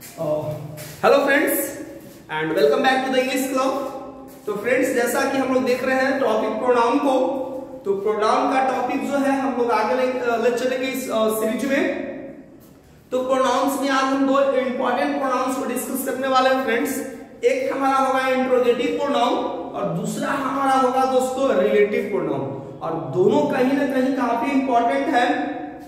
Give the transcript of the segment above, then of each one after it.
Hello friends and welcome back to the English club. तो friends, जैसा कि हम लोग देख रहे हैं टॉपिक प्रोनाउन को, तो प्रोनाउन का टॉपिक जो है हम लोग आगे ले चलेंगे इस सीरीज में। तो प्रोनाउंस में आज हम दो इंपॉर्टेंट प्रोनाउंस को डिस्कस करने वाले हैं फ्रेंड्स। एक हमारा होगा इंट्रोगेटिव प्रोनाउन और दूसरा हमारा होगा दोस्तों रिलेटिव प्रोनाउन, और दोनों कहीं ना कहीं काफी इंपॉर्टेंट है।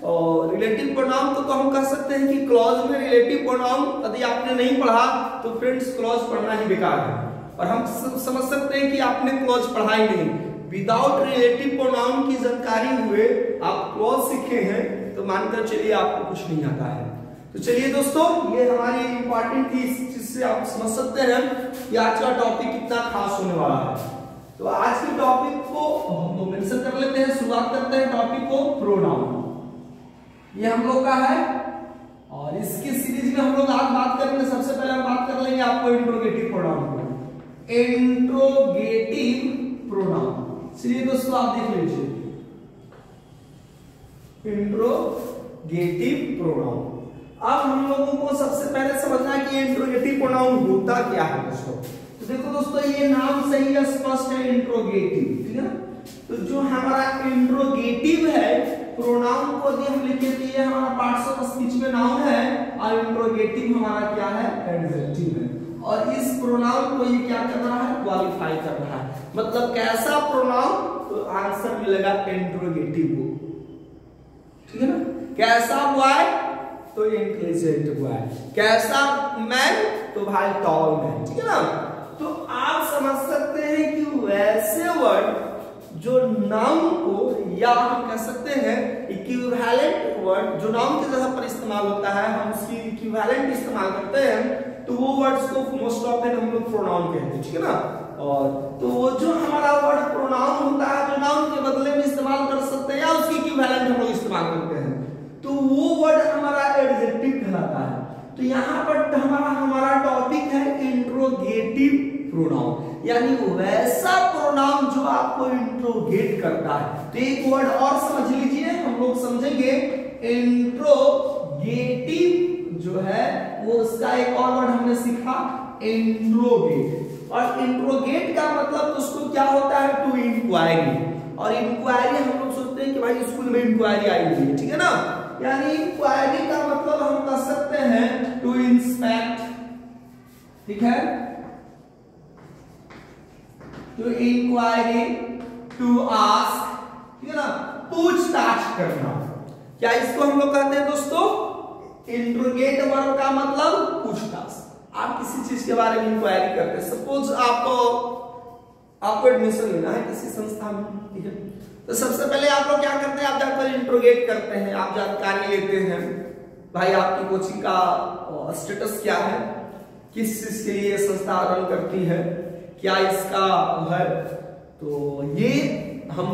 और रिलेटिव प्रोनाउन को तो हम कह सकते हैं कि क्लॉज में रिलेटिव प्रोनाउन यदि आपने नहीं पढ़ा तो फ्रेंड्स क्लॉज पढ़ना ही बेकार है, और हम समझ सकते हैं कि आपने क्लॉज पढ़ा ही नहीं। विदाउट रिलेटिव प्रोनाउन की जानकारी हुए आप क्लॉज सीखे हैं तो मानकर चलिए आपको कुछ नहीं आता है। तो चलिए दोस्तों, ये हमारी इंपॉर्टेंट थी, इस चीज से आप समझ सकते हैं कि आज का टॉपिक कितना खास होने वाला है। तो आज के टॉपिक को हम लोग मेंशन कर लेते हैं, शुरुआत करते हैं टॉपिक को प्रोनाउन। ये हम लोग का है और इसकी सीरीज में हम लोग आज बात करेंगे। सबसे पहले हम बात कर लेंगे आपको इंट्रोगेटिव प्रोनाउन को। इंट्रोगेटिव प्रोनाउन, चलिए दोस्तों आप देख लीजिए इंट्रोगेटिव प्रोनाउन। अब हम लोगों को सबसे पहले समझना है कि इंट्रोगेटिव प्रोनाउन होता क्या है दोस्तों। तो देखो दोस्तों, ये नाम सही है, स्पष्ट है, इंट्रोगेटिव, ठीक है ना। तो जो हमारा इंट्रोगेटिव है प्रोनाउन को यदि हम लिखे तो ये हमारा पार्ट्स ऑफ स्पीच में नाउन है और इंट्रोगेटिव हमारा क्या है, एडजेक्टिव है। और इस प्रोनाउन को ये क्या कर रहा है, क्वालिफाई कर रहा है। मतलब कैसा प्रोनाउन, तो आंसर मिलेगा इंट्रोगेटिव, ठीक है ना। कैसा बॉय, तो इंटेलिजेंट बॉय। कैसा मैन, तो भाई टॉल मैन, ठीक है ना। तो आप समझ सकते हैं कि वैसे वर्ड जो नाउन को, या हम कह सकते हैं इक्विवेलेंट वर्ड जो नाउन की जगह पर इस्तेमाल होता है, हम उसकी इक्विवेलेंट इस्तेमाल करते हैं, तो वो वर्ड्स को मोस्ट ऑफन हम लोग प्रोनाउन कहते हैं, ठीक है ना। और तो वो जो हमारा वर्ड प्रोनाउन होता है जो नाउन के बदले में इस्तेमाल कर सकते हैं या उसकी इक्विवेलेंट हम लोग इस्तेमाल करते हैं, तो वो वर्ड हमारा एडजेक्टिव कहलाता है। तो यहाँ पर हमारा टॉपिक है इंट्रोगेटिव प्रोनाउन, यानी वैसा प्रोनाउन जो आपको इंट्रोगेट करता है। तो एक वर्ड और समझ लीजिए, हम लोग समझेंगे इंट्रोगेटिव जो है वो, उसका एक और वर्ड हमने सीखा इंट्रोगेट। और इंट्रोगेट का मतलब उसको क्या होता है, टू इंक्वायरी। और इंक्वायरी हम लोग सोचते हैं कि भाई स्कूल में इंक्वायरी आई हुई है, ठीक है ना। यानी इंक्वायरी का मतलब हम कह सकते हैं टू इंस्पेक्ट, ठीक है, टू इंक्वायरी, टू आस्क, ठीक है ना, पूछताछ करना। क्या इसको हम लोग कहते हैं दोस्तों, इंट्रोगेट वर्ड का मतलब पूछताछ। आप किसी चीज के बारे में इंक्वायरी करते हैं, सपोज आपको एडमिशन लेना है किसी संस्था में, ठीक है, तो सबसे पहले आप लोग क्या करते हैं, आप जाकर इंट्रोगेट करते हैं, आप जानकारी लेते हैं भाई आपकी कोचिंग का स्टेटस क्या है, किस चीज के लिए संस्था रन करती है, क्या इसका है। तो ये हम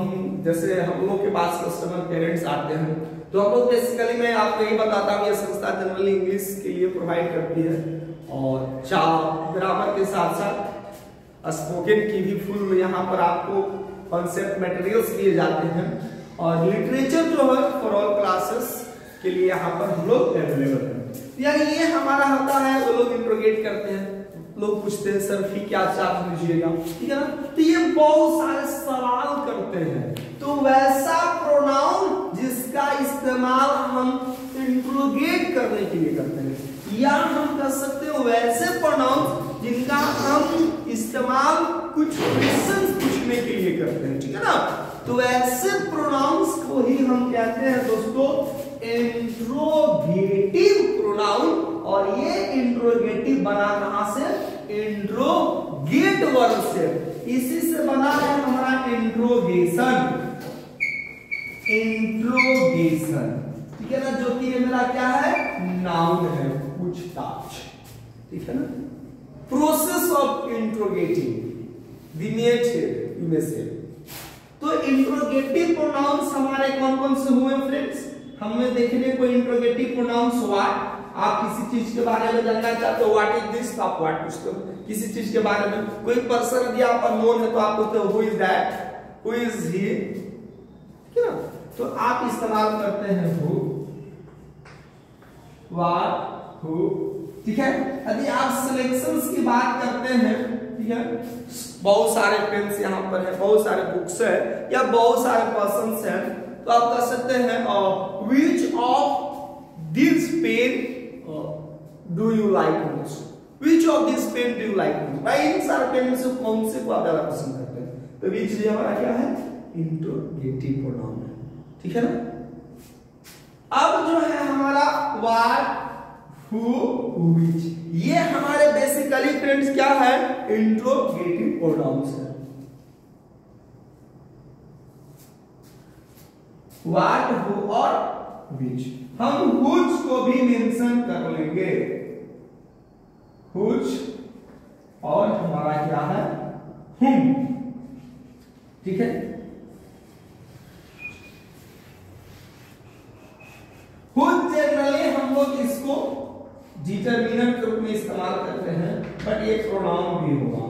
जैसे हम लोग के पास कस्टमर पेरेंट्स आते हैं तो हम लोग बेसिकली मैं आपको यही बताता हूँ, ये संस्था जनरली इंग्लिश के लिए प्रोवाइड करती है और ग्रामर के साथ साथ स्पोकन की भी फुल यहाँ पर आपको कॉन्सेप्ट मटेरियल्स दिए जाते हैं। और लिटरेचर जो है फॉर ऑल क्लासेस के लिए यहाँ पर हम लोग अवेलेबल हैं। यानी ये हमारा होता है, वो लोग इंट्रोगेट करते हैं, लोग पूछते हैं सर फी क्या चार्ज लीजिएगा, ठीक है ना। तो ये बहुत सारे सवाल करते हैं। तो वैसा प्रोनाउन जिसका इस्तेमाल हम इंट्रोगेट करने के लिए करते हैं, या हम कह सकते हैं वैसे प्रोनाउन जिनका हम इस्तेमाल कुछ क्वेश्चंस पूछने के लिए करते हैं, ठीक है ना। तो ऐसे प्रोनाउंस को ही हम कहते हैं दोस्तों इंट्रोगेटिव प्रोनाउन। और ये इंट्रोगेटिव बना कहां से, इंट्रोगेट वर्ड से, इसी से बना है हमारा इंट्रोगेशन, इंट्रोगेशन, ठीक है ना, जो कि ये मेरा क्या है, नाउन है, पूछताछ, ठीक है ना। Process of interrogating the nature you may से। तो इंट्रोगेटिव प्रोनाउंस हमारे कौन कौन से हुए फ्रेंड्स, हमने देखने को इंट्रोगेटिव प्रोनाउंस व्हाट, आप किसी चीज के बारे में जानना चाहते हो, व्हाट इज दिस, आप व्हाट पूछते हो। किसी चीज के बारे में कोई पर्सन यदि आप अननोन है तो आप पूछते हो who is that, who is he, ठीक है ना। तो आप इस्तेमाल करते हैं हु, व्हाट, हु, ठीक है। यदि आप सिलेक्शंस की बात करते हैं, ठीक है, बहुत सारे पेन्स यहाँ पर है, बहुत सारे बुक्स है या बहुत सारे पर्सन्स हैं, तो आप कह सकते हैं which of this pen do you like most, which of this pen do you like most, भाई इन सारे पेन में से कौन से को आप ज्यादा पसंद करते हैं, तो विच हमारा क्या है, इंट्रोगेटिव प्रोनाउन है, ठीक है ना। अब जो है हमारा व्हाट, हु, व्हिच, ये हमारे बेसिकली फ्रेंड्स क्या है, इंट्रोगेटिव प्रोनाउंस है। व्हाट, हु और व्हिच। हम व्हिच को भी मेंशन कर लेंगे, व्हिच और हमारा क्या है, whom, ठीक है। व्हिच जनरली हम लोग इसको डिटरमिनर के रूप में इस्तेमाल करते हैं, बट ये प्रोनाउन भी होगा,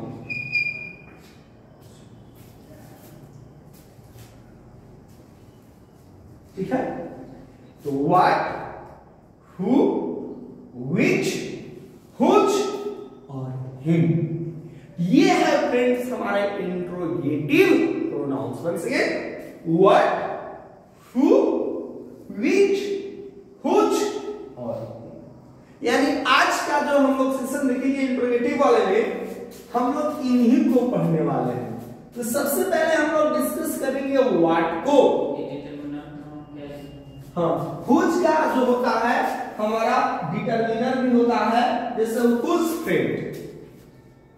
ठीक है। तो व्हाट, हु, व्हिच, व्हिच और हिम, ये है फ्रेंड्स हमारे interrogative pronouns. Once again, what, who, which, which और, यानी आज का जो हम लोग सेशन देखेंगे इंट्रोगेटिव वाले में, हम लोग इन्हीं को पढ़ने वाले हैं। तो सबसे पहले हम लोग डिस्कस करेंगे व्हाट को। हाँ, व्हिच का जो होता है हमारा डिटरमिनर भी होता है, जैसे व्हिच फ्रेंड,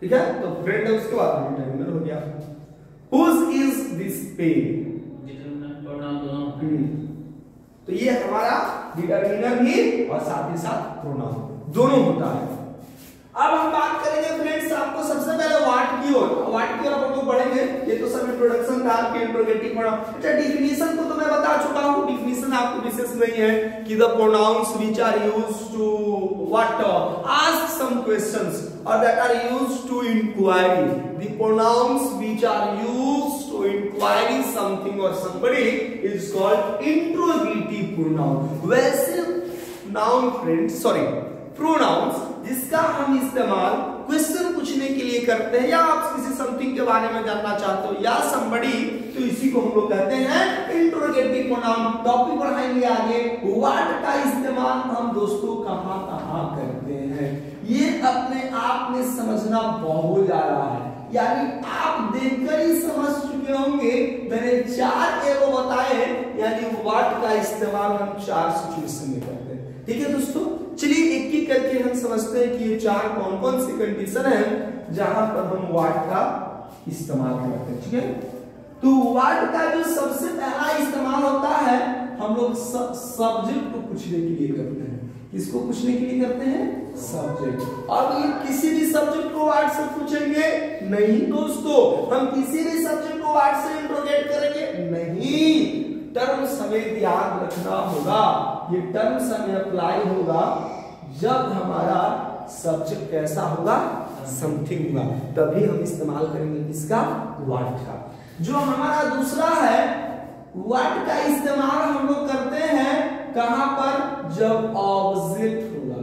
ठीक है, तो फ्रेंड है उसके बाद डिटरमिनर हो गया। Which is this pen, determiner pronoun दोनों, तो ये हमारा डिटरमिनर भी और साथ ही साथ प्रोनाउन दोनों होता है। अब हम बात करेंगे फ्रेंड्स, आपको सबसे पहले व्हाट की ओर हम लोग पढ़ेंगे। ये तो सब इंट्रोडक्शन था कि इंट्रोगेटिव प्रोनाउन। अच्छा, डिफिनीशन को तो मैं बता चुका हूं, डिफिनीशन आपको विशेष नहीं है कि the pronouns which are used to what, ask some questions और that are used to inquiry, the pronouns which are used to inquiry something और somebody is called interrogative pronoun. वैसे नाउन फ्रेंड्स, सॉरी, प्रोनाउंस जिसका हम इस्तेमाल question पूछने के लिए करते हैं, या आप किसी समथिंग के बारे में जानना चाहते हो या somebody, तो इसी को हम लोग कहते हैं इंट्रोगेटिव प्रोनाउन। टॉपिक बढ़ाएंगे आगे, व्हाट का इस्तेमाल हम दोस्तों कहां कहां करते हैं, ये अपने आप में समझना बहुत ज्यादा है, यानी आप देखकर ही समझ चुके होंगे। मैंने 4 एरो बताए, यानी व्हाट का इस्तेमाल हम 4 सिचुएशन में करते हैं, ठीक है दोस्तों। चलिए एक एक करके हम समझते हैं कि ये 4 कौन कौन सी कंडीशन है जहां पर हम व्हाट का इस्तेमाल करते हैं, ठीक है। तो व्हाट का जो सबसे पहला इस्तेमाल होता है, हम लोग सब्जेक्ट को पूछने के लिए करते हैं। किसको पूछने के लिए करते हैं, सब्जेक्ट। अब ये किसी भी सब्जेक्ट को व्हाट से पूछेंगे नहीं दोस्तों, हम किसी भी सब्जेक्ट को व्हाट से इंट्रोगेट करेंगे नहीं। टर्म्स हमें याद रखना होगा, ये टर्म्स हमें अप्लाई होगा जब हमारा सब्जेक्ट कैसा होगा, समथिंग होगा, तभी हम इस्तेमाल करेंगे किसका, व्हाट का। जो हमारा दूसरा है, व्हाट का इस्तेमाल हम लोग करते हैं कहां पर, जब ऑब्जेक्ट होगा,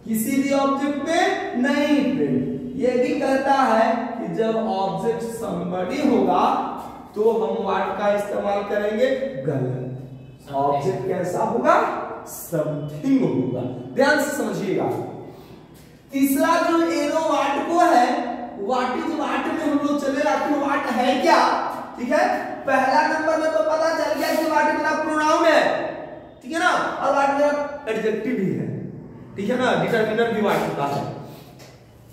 किसी भी ऑब्जेक्ट में नहीं फ्रेंड। ये भी कहता है कि जब ऑब्जेक्ट somebody होगा तो हम व्हाट का इस्तेमाल करेंगे, गलत। ऑब्जेक्ट कैसा होगा, समथिंग होगा, ध्यान से समझिएगा। तीसरा जो एरो व्हाट को है, व्हाट इज व्हाट में हम लोग चले जाते हैं, व्हाट है क्या, ठीक है। पहला नंबर में तो पता चल गया कि व्हाट मेरा प्रोनाउन है, ठीक है ना, और व्हाट मेरा एडजेक्टिव भी है, ठीक है ना, डिटरमिनर भी व्हाट होता है।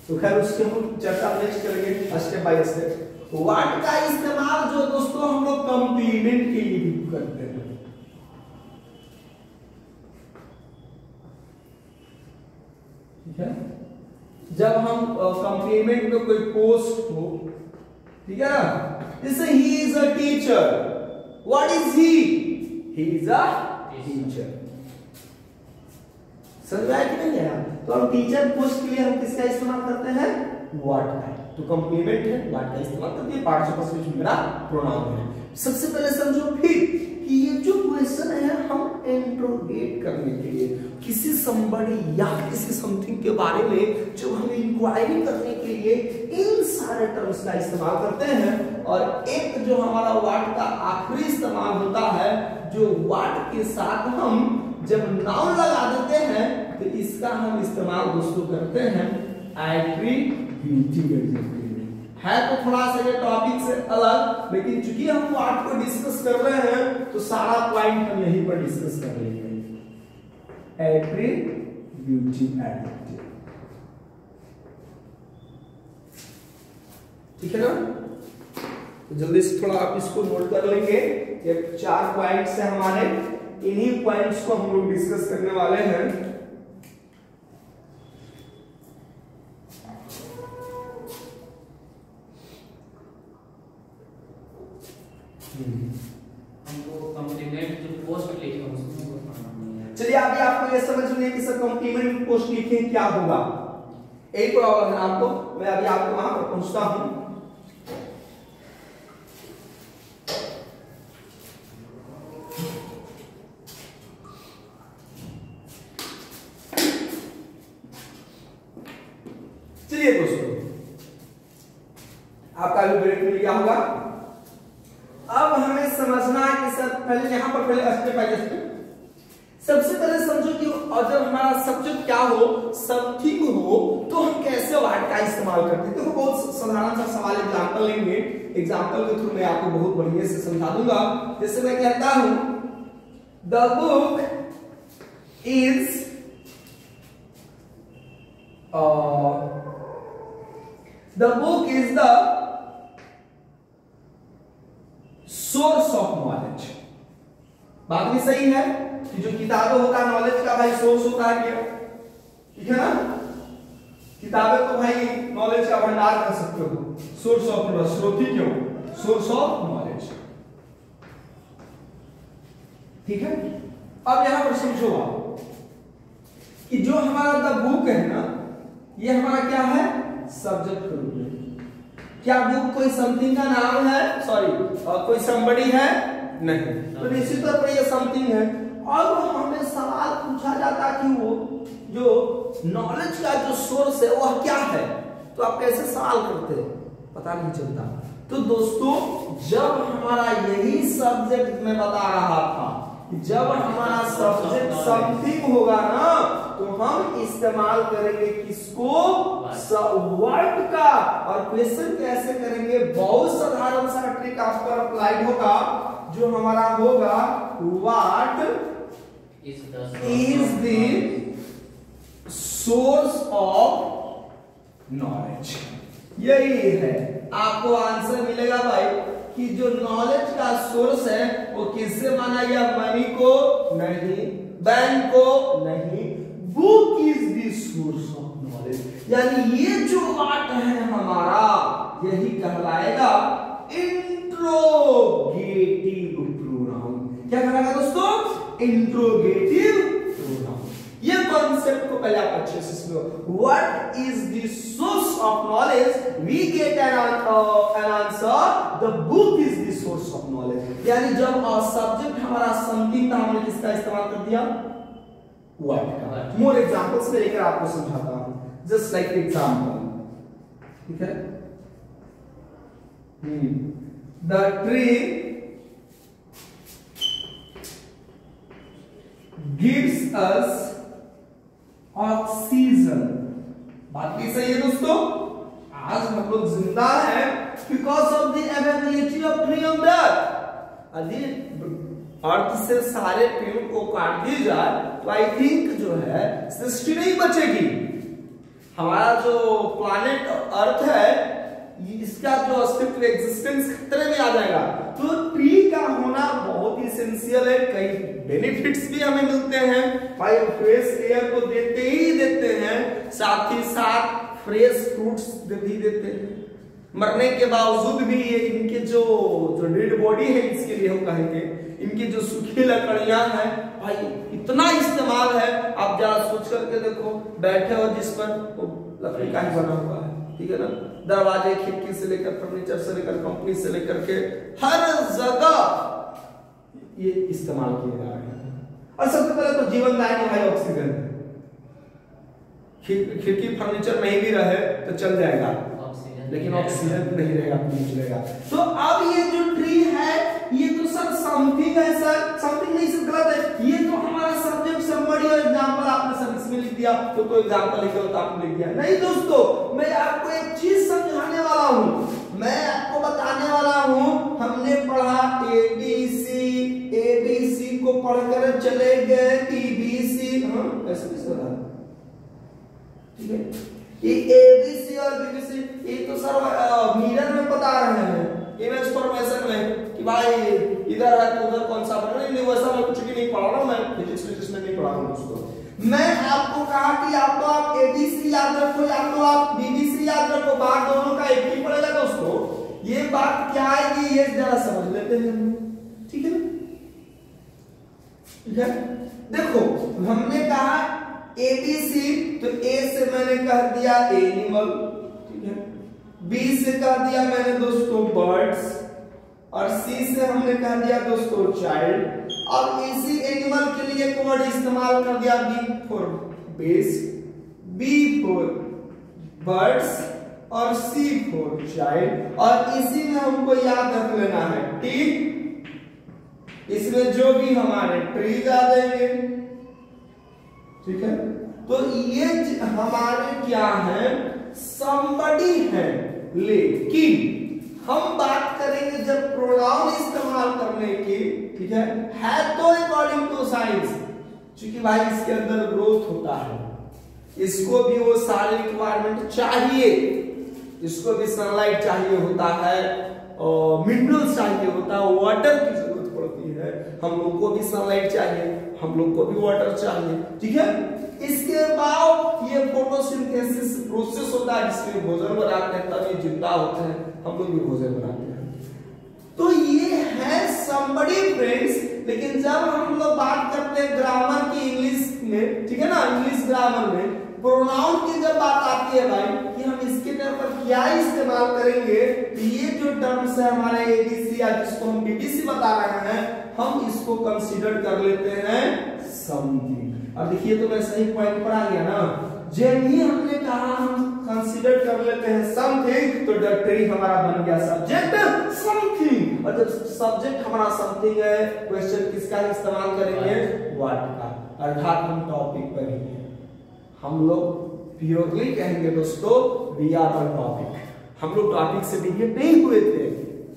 तो खैर उसके हम चर्चा नेक्स्ट करेंगे स्टेप बाय स्टेप। व्हाट का इस्तेमाल जो दोस्तों हम लोग कंप्लीमेंट के लिए भी करते हैं, ठीक है। जब हम कंप्लीमेंट में कोई पोस्ट हो, ठीक है ना, जैसे he is a teacher, what is he is a teacher. समझ आया कि नहीं आया? तो हम टीचर पोस्ट के लिए हम किसका इस्तेमाल करते हैं, व्हाट का। तो कंप्लीमेंट है, व्हाट का इस्तेमाल करते हैं, पार्टिसिपल स्पीच में मेरा प्रोनाउन है। सबसे पहले समझो फिर कि ये जो क्वेश्चन है हम इंट्रोगेट करने के लिए किसी somebody या किसी समथिंग के बारे में जब हम इंक्वायरी करने के लिए इन सारे टर्म्स का इस्तेमाल करते हैं। और एक जो हमारा व्हाट का आखिरी इस्तेमाल होता है, जो व्हाट के साथ हम जब नाउन लगा देते हैं तो इसका हम इस्तेमाल दोस्तों करते हैं एट्रीब्यूटिव एडजेक्टिव। है तो थोड़ा सा ये टॉपिक से अलग, लेकिन चूंकि हम व्हाट को डिस्कस कर रहे हैं तो सारा पॉइंट हम यहीं पर डिस्कस कर लेंगे। एट्रीब्यूटिव एडजेक्टिव, ठीक है ना। तो जल्दी से थोड़ा आप इसको नोट कर लेंगे। ये 4 पॉइंट्स है हमारे, इन्हीं पॉइंट्स को हम लोग डिस्कस करने वाले हैं। हमको कॉम्प्लीमेंट जो पोस्ट लिखे उसमें चलिए अभी आपको ये समझ में कि सर कॉम्प्लीमेंट पोस्ट लिखे क्या होगा, एक प्रॉब्लम है आपको। मैं अभी आपको वहां पर पहुंचता हूं। चलिए दोस्तों, आपका भी ब्रेक मिल गया होगा। अब हमें समझना है कि सर पहले यहां पर पहले स्टेप बाय स्टेप सबसे पहले समझो कि और जब हमारा सब्जेक्ट क्या हो, समथिंग हो, तो हम कैसे वर्ड का इस्तेमाल करते हैं। देखो बहुत साधारण सा सवाल एग्जांपल लेंगे, एग्जांपल के थ्रू मैं आपको बहुत बढ़िया से समझा दूंगा। जैसे मैं कहता हूं the book is the source of knowledge. बात भी सही है कि जो किताबें होता है नॉलेज का भाई सोर्स होता है क्या, ठीक है ना। किताबें तो भाई नॉलेज का भंडार कर सकते हो, सोर्स ऑफ नॉलेज, स्रोत क्यों, सोर्स ऑफ नॉलेज, ठीक है। अब यहां पर समझो आप कि जो हमारा द बुक है ना, ये हमारा क्या है, सब्जेक्ट के रूप में। क्या बुक कोई समथिंग का नाम है, सॉरी कोई somebody है, नहीं, तो निश्चित तौर पर ये समथिंग है। और हमें सवाल पूछा जाता कि वो जो नॉलेज का जो सोर्स है वह क्या है, तो आप कैसे सवाल करते हैं, पता नहीं चलता। तो दोस्तों जब हमारा यही सब्जेक्ट में बता रहा था, जब हमारा सब्जेक्ट समथिंग होगा ना, तो हम इस्तेमाल करेंगे किसको, वर्ड का। और क्वेश्चन कैसे करेंगे, बहुत साधारण सा ट्रिक आप पर अप्लाइड होगा, जो हमारा होगा what is the source of knowledge. यही है, आपको आंसर मिलेगा भाई कि जो नॉलेज का सोर्स है वो किससे माना गया, मनी को नहीं, बैंक को नहीं, book is the source of knowledge. यानी ये जो वाट है हमारा, यही कहलाएगा इंट्रोगेटिव प्रोनाउन। क्या कहलाएगा दोस्तों, इंट्रोगेटिव प्रोनाउन। ये कॉन्सेप्ट को पहले आप अच्छे से सुनो। What is the source of knowledge, we get an answer the book is the source of knowledge. यानी जब सब्जेक्ट हमारा समथिंग था, हमने किसका इस्तेमाल कर दिया, व्हाट का। मोर एग्जांपल्स में लेकर आपको समझाता हूं, जस्ट लाइक एग्जांपल, ठीक है। The tree gives us oxygen. बात भी सही है दोस्तों, आज हम लोग जिंदा हैं because of the availability of tree on the earth. यदि अर्थ से सारे पेड़ को काट दी जाए तो आई थिंक जो है सृष्टि नहीं बचेगी। हमारा जो प्लैनेट अर्थ है, इसका जो अस्तित्व, एग्जिस्टेंस खतरे में आ जाएगा। तो ट्री का होना बहुत ही एसेंशियल है। कई बेनिफिट्स भी हमें मिलते हैं भाई, फ्रेश एयर को देते ही देते हैं, साथ ही साथ फ्रेश फ्रूट्स भी देते हैं। मरने के बावजूद भी ये इनके जो डेड बॉडी है, इसके लिए हम कहेंगे, इनकी जो सूखी लकड़ियां हैं भाई, इतना इस्तेमाल है। आप जरा सोच करके देखो, बैठे हो जिस पर लकड़ी का ही बना हुआ है, ठीक है ना। दरवाजे, खिड़की से लेकर फर्नीचर से लेकर कंपनी से लेकर के हर जगह ये इस्तेमाल किए जा रहे हैं। और सबसे पहले तो जीवनदायिनी भाई ऑक्सीजन है। खिड़की फर्नीचर नहीं भी रहे तो चल जाएगा, लेकिन ऑक्सीजन नहीं रहेगा, नहीं चलेगा। तो अब ये जो ट्री है ये तो सर समथिंग है सर, समथिंग नहीं सर गलत है। ये तो हमारा सब्जेक्ट समरी और एग्जांपल आपने सर इसमें लिख दिया, तो कोई एग्जांपल लिखा तो आपने लिख दिया। नहीं दोस्तों, मैं आपको एक चीज समझाने वाला हूं, मैं आपको बताने वाला हूं। हमने पढ़ा एबीसी को पढ़कर चले गए टीबीसी, ऐसे कैसे रहा, ठीक है। ये एबीसी और बीबीसी ये तो सर मिरर में बता रहे हैं, इमेज फॉर्मेशन में कि भाई इधर है तो उधर कौन सा बना, नहीं वैसा मैं कुछ भी नहीं पढ़ा रहा हूं, मैं फिजिक्स में नहीं पढ़ा रहा हूं दोस्तों। मैं आपको कहा कि या तो आप एबीसी याद रखो या तो आप बीबीसी याद रखो, बात दोनों का एक ही पड़ेगा दोस्तों। ये बात क्या है कि ये जरा समझ लेते हैं, ठीक है, ठीक है। देखो हमने कहा एबीसी, तो ए से मैंने कह दिया एनिमल, ठीक है, बी से कह दिया मैंने दोस्तों बर्ड्स, और सी से हमने कह दिया दोस्तों चाइल्ड। अब इसी एनिमल के लिए एक वर्ड इस्तेमाल कर दिया, B for base, B for birds और सी फॉर चाइल्ड। और इसी में हमको याद रख लेना है टी, इसमें जो भी हमारे ट्रीज आ जाएंगे, ठीक है। तो ये हमारे क्या है, somebody है। लेकिन हम बात करेंगे जब प्रोनाउन इस्तेमाल करने की, ठीक है तो अकॉर्डिंग टू साइंस, क्योंकि भाई इसके अंदर ग्रोथ होता है, इसको भी वो सारे रिक्वायरमेंट चाहिए, इसको भी सनलाइट चाहिए होता है, और मिनरल्स चाहिए होता है, वाटर की जरूरत पड़ती है, हम लोग को भी सनलाइट चाहिए, हम लोग को भी वाटर चाहिए, ठीक है। इसके बाद ये फोटोसिंथेसिस प्रोसेस होता है जिसमें भोजन बनाते हैं, तब ये जिंदा होते हैं, हम लोग भी भोजन बनाते हैं। तो ये है somebody फ्रेंड्स। लेकिन जब हम लोग बात करते हैं ग्रामर की इंग्लिश में, ठीक है ना, इंग्लिश ग्रामर में प्रोनाउन की जब बात आती है भाई कि हम इसके टर्म पर क्या इस्तेमाल करेंगे, तो ये जो टर्म्स है हमारे एबीसी या जिसको हम बीबीसी बता रहे हैं, हम इसको कंसीडर कर लेते हैं समथिंग। अब देखिए तो मैं सही पॉइंट पर आ गया ना, जब ही हमने कहा हम कंसीडर कर लेते हैं समथिंग, तो द ट्री हमारा बन गया सब्जेक्ट समथिंग। और जब सब्जेक्ट हमारा समथिंग है, क्वेश्चन किसका इस्तेमाल करेंगे, व्हाट का, अर्थात हम टॉपिक पर ही हैं। हम लोग प्योरली कहेंगे दोस्तों वी आर ऑन टॉपिक, हम लोग टॉपिक से डिविएट नहीं हुए थे।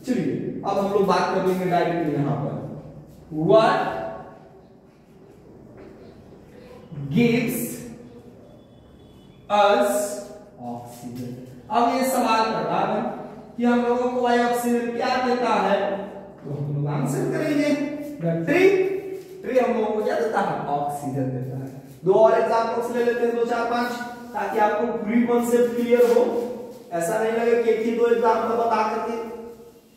चलिए अब हम लोग बात कर लेंगे डायरेक्टली यहां पर, व्हाट gives us oxygen। अब ये सवाल कर रहा है कि हम लोगों को भाई ऑक्सीजन क्या देता है, तो हम लोग आंसर करेंगे ट्री हम लोगों को क्या देता है, ऑक्सीजन देता है। दो और एग्जांपल्स ले लेते हैं, 2 4 5, ताकि आपको पूरी कॉन्सेप्ट क्लियर हो, ऐसा नहीं लगे कि एक ही 2 एग्जांपल बता करके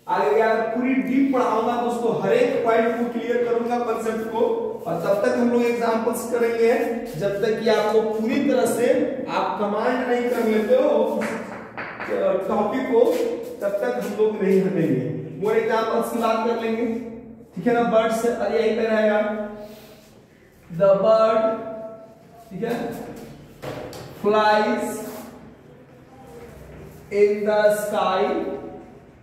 आगे यार पूरी डीप पढ़ाऊंगा दोस्तों, हर एक पॉइंट को क्लियर करूंगा कंसेप्ट को। और तब तक हम लोग एग्जांपल्स करेंगे जब तक कि आपको पूरी तरह से आप कमांड नहीं कर लेते हो टॉपिक को, तब तक हम लोग नहीं हटेंगे। मोर एग्जांपल्स की बात कर लेंगे, ठीक है ना। बर्ड से यही पे रहेगा द बर्ड, ठीक है, फ्लाइज इन द स्काई।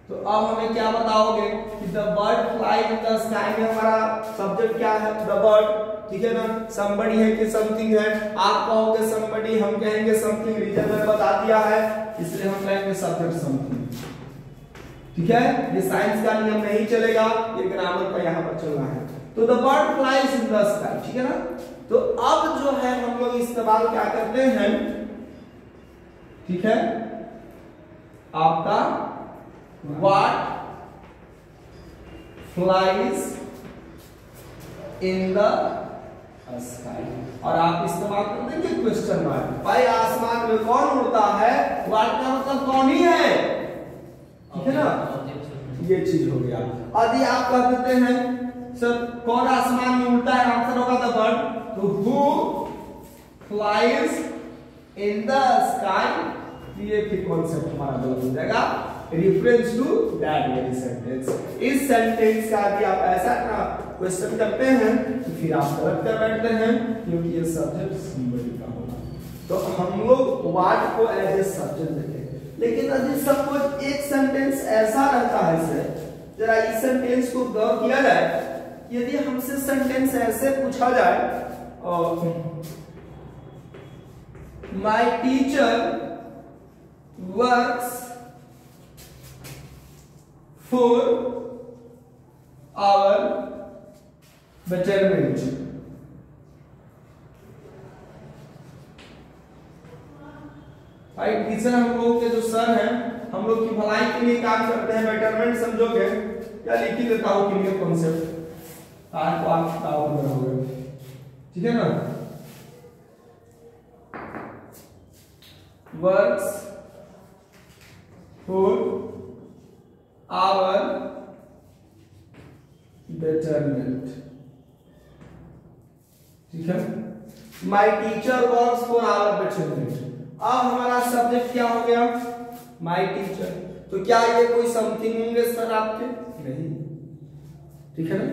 तो अब हमें क्या बताओगे कि the bird fly in the sky में हमारा सब्जेक्ट क्या है, द बर्ड, ठीक है ना। somebody है कि something है, आप कहोगे somebody, हम कहेंगे something, रीजन मैंने बता दिया है, इसलिए हम कहेंगे सब्जेक्ट something, ठीक है। ये साइंस का नियम नहीं चलेगा, ये ग्रामर का यहाँ पर चलना है। तो the bird flies in the sky, ठीक है ना। तो अब जो है हम लोग इस्तेमाल क्या करते हैं, ठीक है, आपका what flies in the sky, और आप इस्तेमाल कर देंगे क्वेश्चन मार्क। भाई आसमान में कौन उड़ता है, what का मतलब कौन ही है, ठीक है ना, ये चीज हो गया। यदि आप कह देते हैं सर कौन आसमान में उड़ता है, आंसर होगा द बर्ड। तो who flies in the sky, ये फिर कॉन्सेप्ट हमारा गलत हो जाएगा, reference to that very sentence. इस सेंटेंस का भी आप ऐसा क्वेश्चन करते हैं तो फिर आप गलत कर बैठते हैं, क्योंकि ये सब्जेक्ट समबड़ी का होगा। तो हम लोग व्हाट को एज ए सब्जेक्ट देखें। लेकिन यदि सपोज एक सेंटेंस ऐसा रहता है सर, जरा इस सेंटेंस को गौर किया जाए, यदि हमसे सेंटेंस ऐसे पूछा जाए, my teacher works for our betterment. भाई टीचर हम लोग के जो सर हैं, हम लोग की भलाई के लिए काम करते हैं, बेटरमेंट समझोगे या लिख ही देता हूं क्लियर कॉन्सेप्ट आज को आप डाउट करोगे, ठीक है ना। वर्क्स फॉर आवर बेटरमेंट, ठीक है। My teacher works for our betterment. अब हमारा सब्जेक्ट क्या हो गया, माय टीचर। तो क्या ये कोई समथिंग होंगे सर आपके? नहीं, ठीक है ना।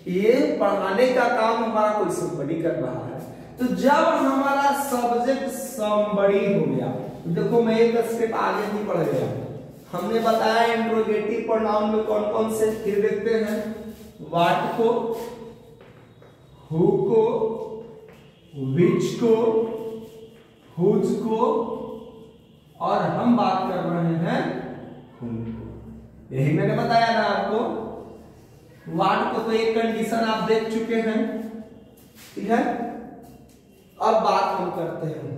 ये पढ़ाने का काम हमारा कोई समबड़ी कर रहा है। तो जब हमारा सब्जेक्ट समबड़ी हो गया, तो देखो मैं एक स्टेप आगे भी बढ़ गया। हमने बताया इंट्रोगेटिव प्रोनाउन में कौन कौन से, फिर देखते हैं व्हाट को, हु को, विच को, हुज को, और हम बात कर रहे हैं whom को। यही मैंने बताया ना आपको। व्हाट को तो एक कंडीशन आप देख चुके हैं, ठीक है। अब बात हम करते हैं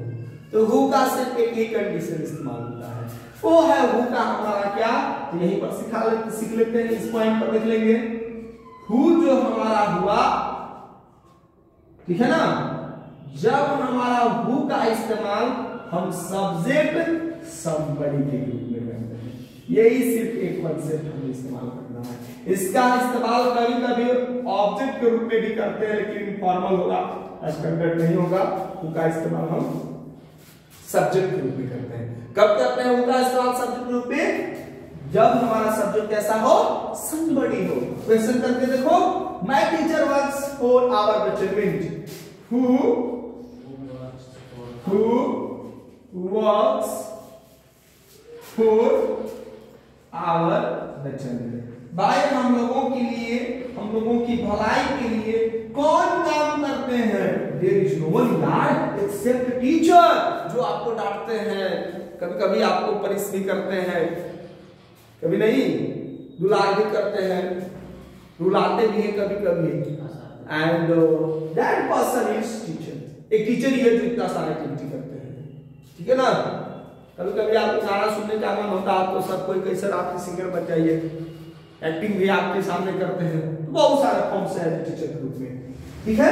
तो हु का सिर्फ एक ही कंडीशन इस्तेमाल होता है, वो है हु का हमारा क्या, तो यहीं पर सीख लेते हैं, इस पॉइंट पर देख लेंगे। हु जो हमारा हुआ, ठीक है ना, जब हमारा हु का इस्तेमाल हम सब्जेक्ट समबड़ी के रूप में करते हैं। यही सिर्फ एक कॉन्सेप्ट हमें इस्तेमाल करना है। इसका इस्तेमाल कभी कभी ऑब्जेक्ट के रूप में भी करते हैं, लेकिन इनफॉर्मल होगा, स्टैंडर्ड नहीं होगा। हु का इस्तेमाल हम सब्जेक्ट के रूप में करते हैं। कब करते हैं हु का इस्तेमाल सब्जेक्ट के रूप में? जब हमारा सब्जेक्ट कैसा हो, समबड़ी हो। क्वेश्चन करके देखो, my teacher works for our betterment. Who works for our betterment। भाई हम लोगों के लिए, हम लोगों की भलाई के लिए कौन काम करते हैं? There is no one Lord except teacher, जो आपको डांटते हैं, कभी कभी आपको पनिश भी करते हैं, कभी नहीं, दुलार भी करते हैं, रुलाते भी हैं कभी कभी। And that person is teacher। एक टीचर ही है जो इतना सारा एक्टिविटी करते हैं, ठीक है ना। कभी कभी आपको गाना सुनने का मन होता है तो सब कोई कैसे आपके सिंगर बन जाइए, एक्टिंग भी आपके सामने करते हैं, तो बहुत सारे फॉर्म्स है टीचर के रूप में, ठीक है।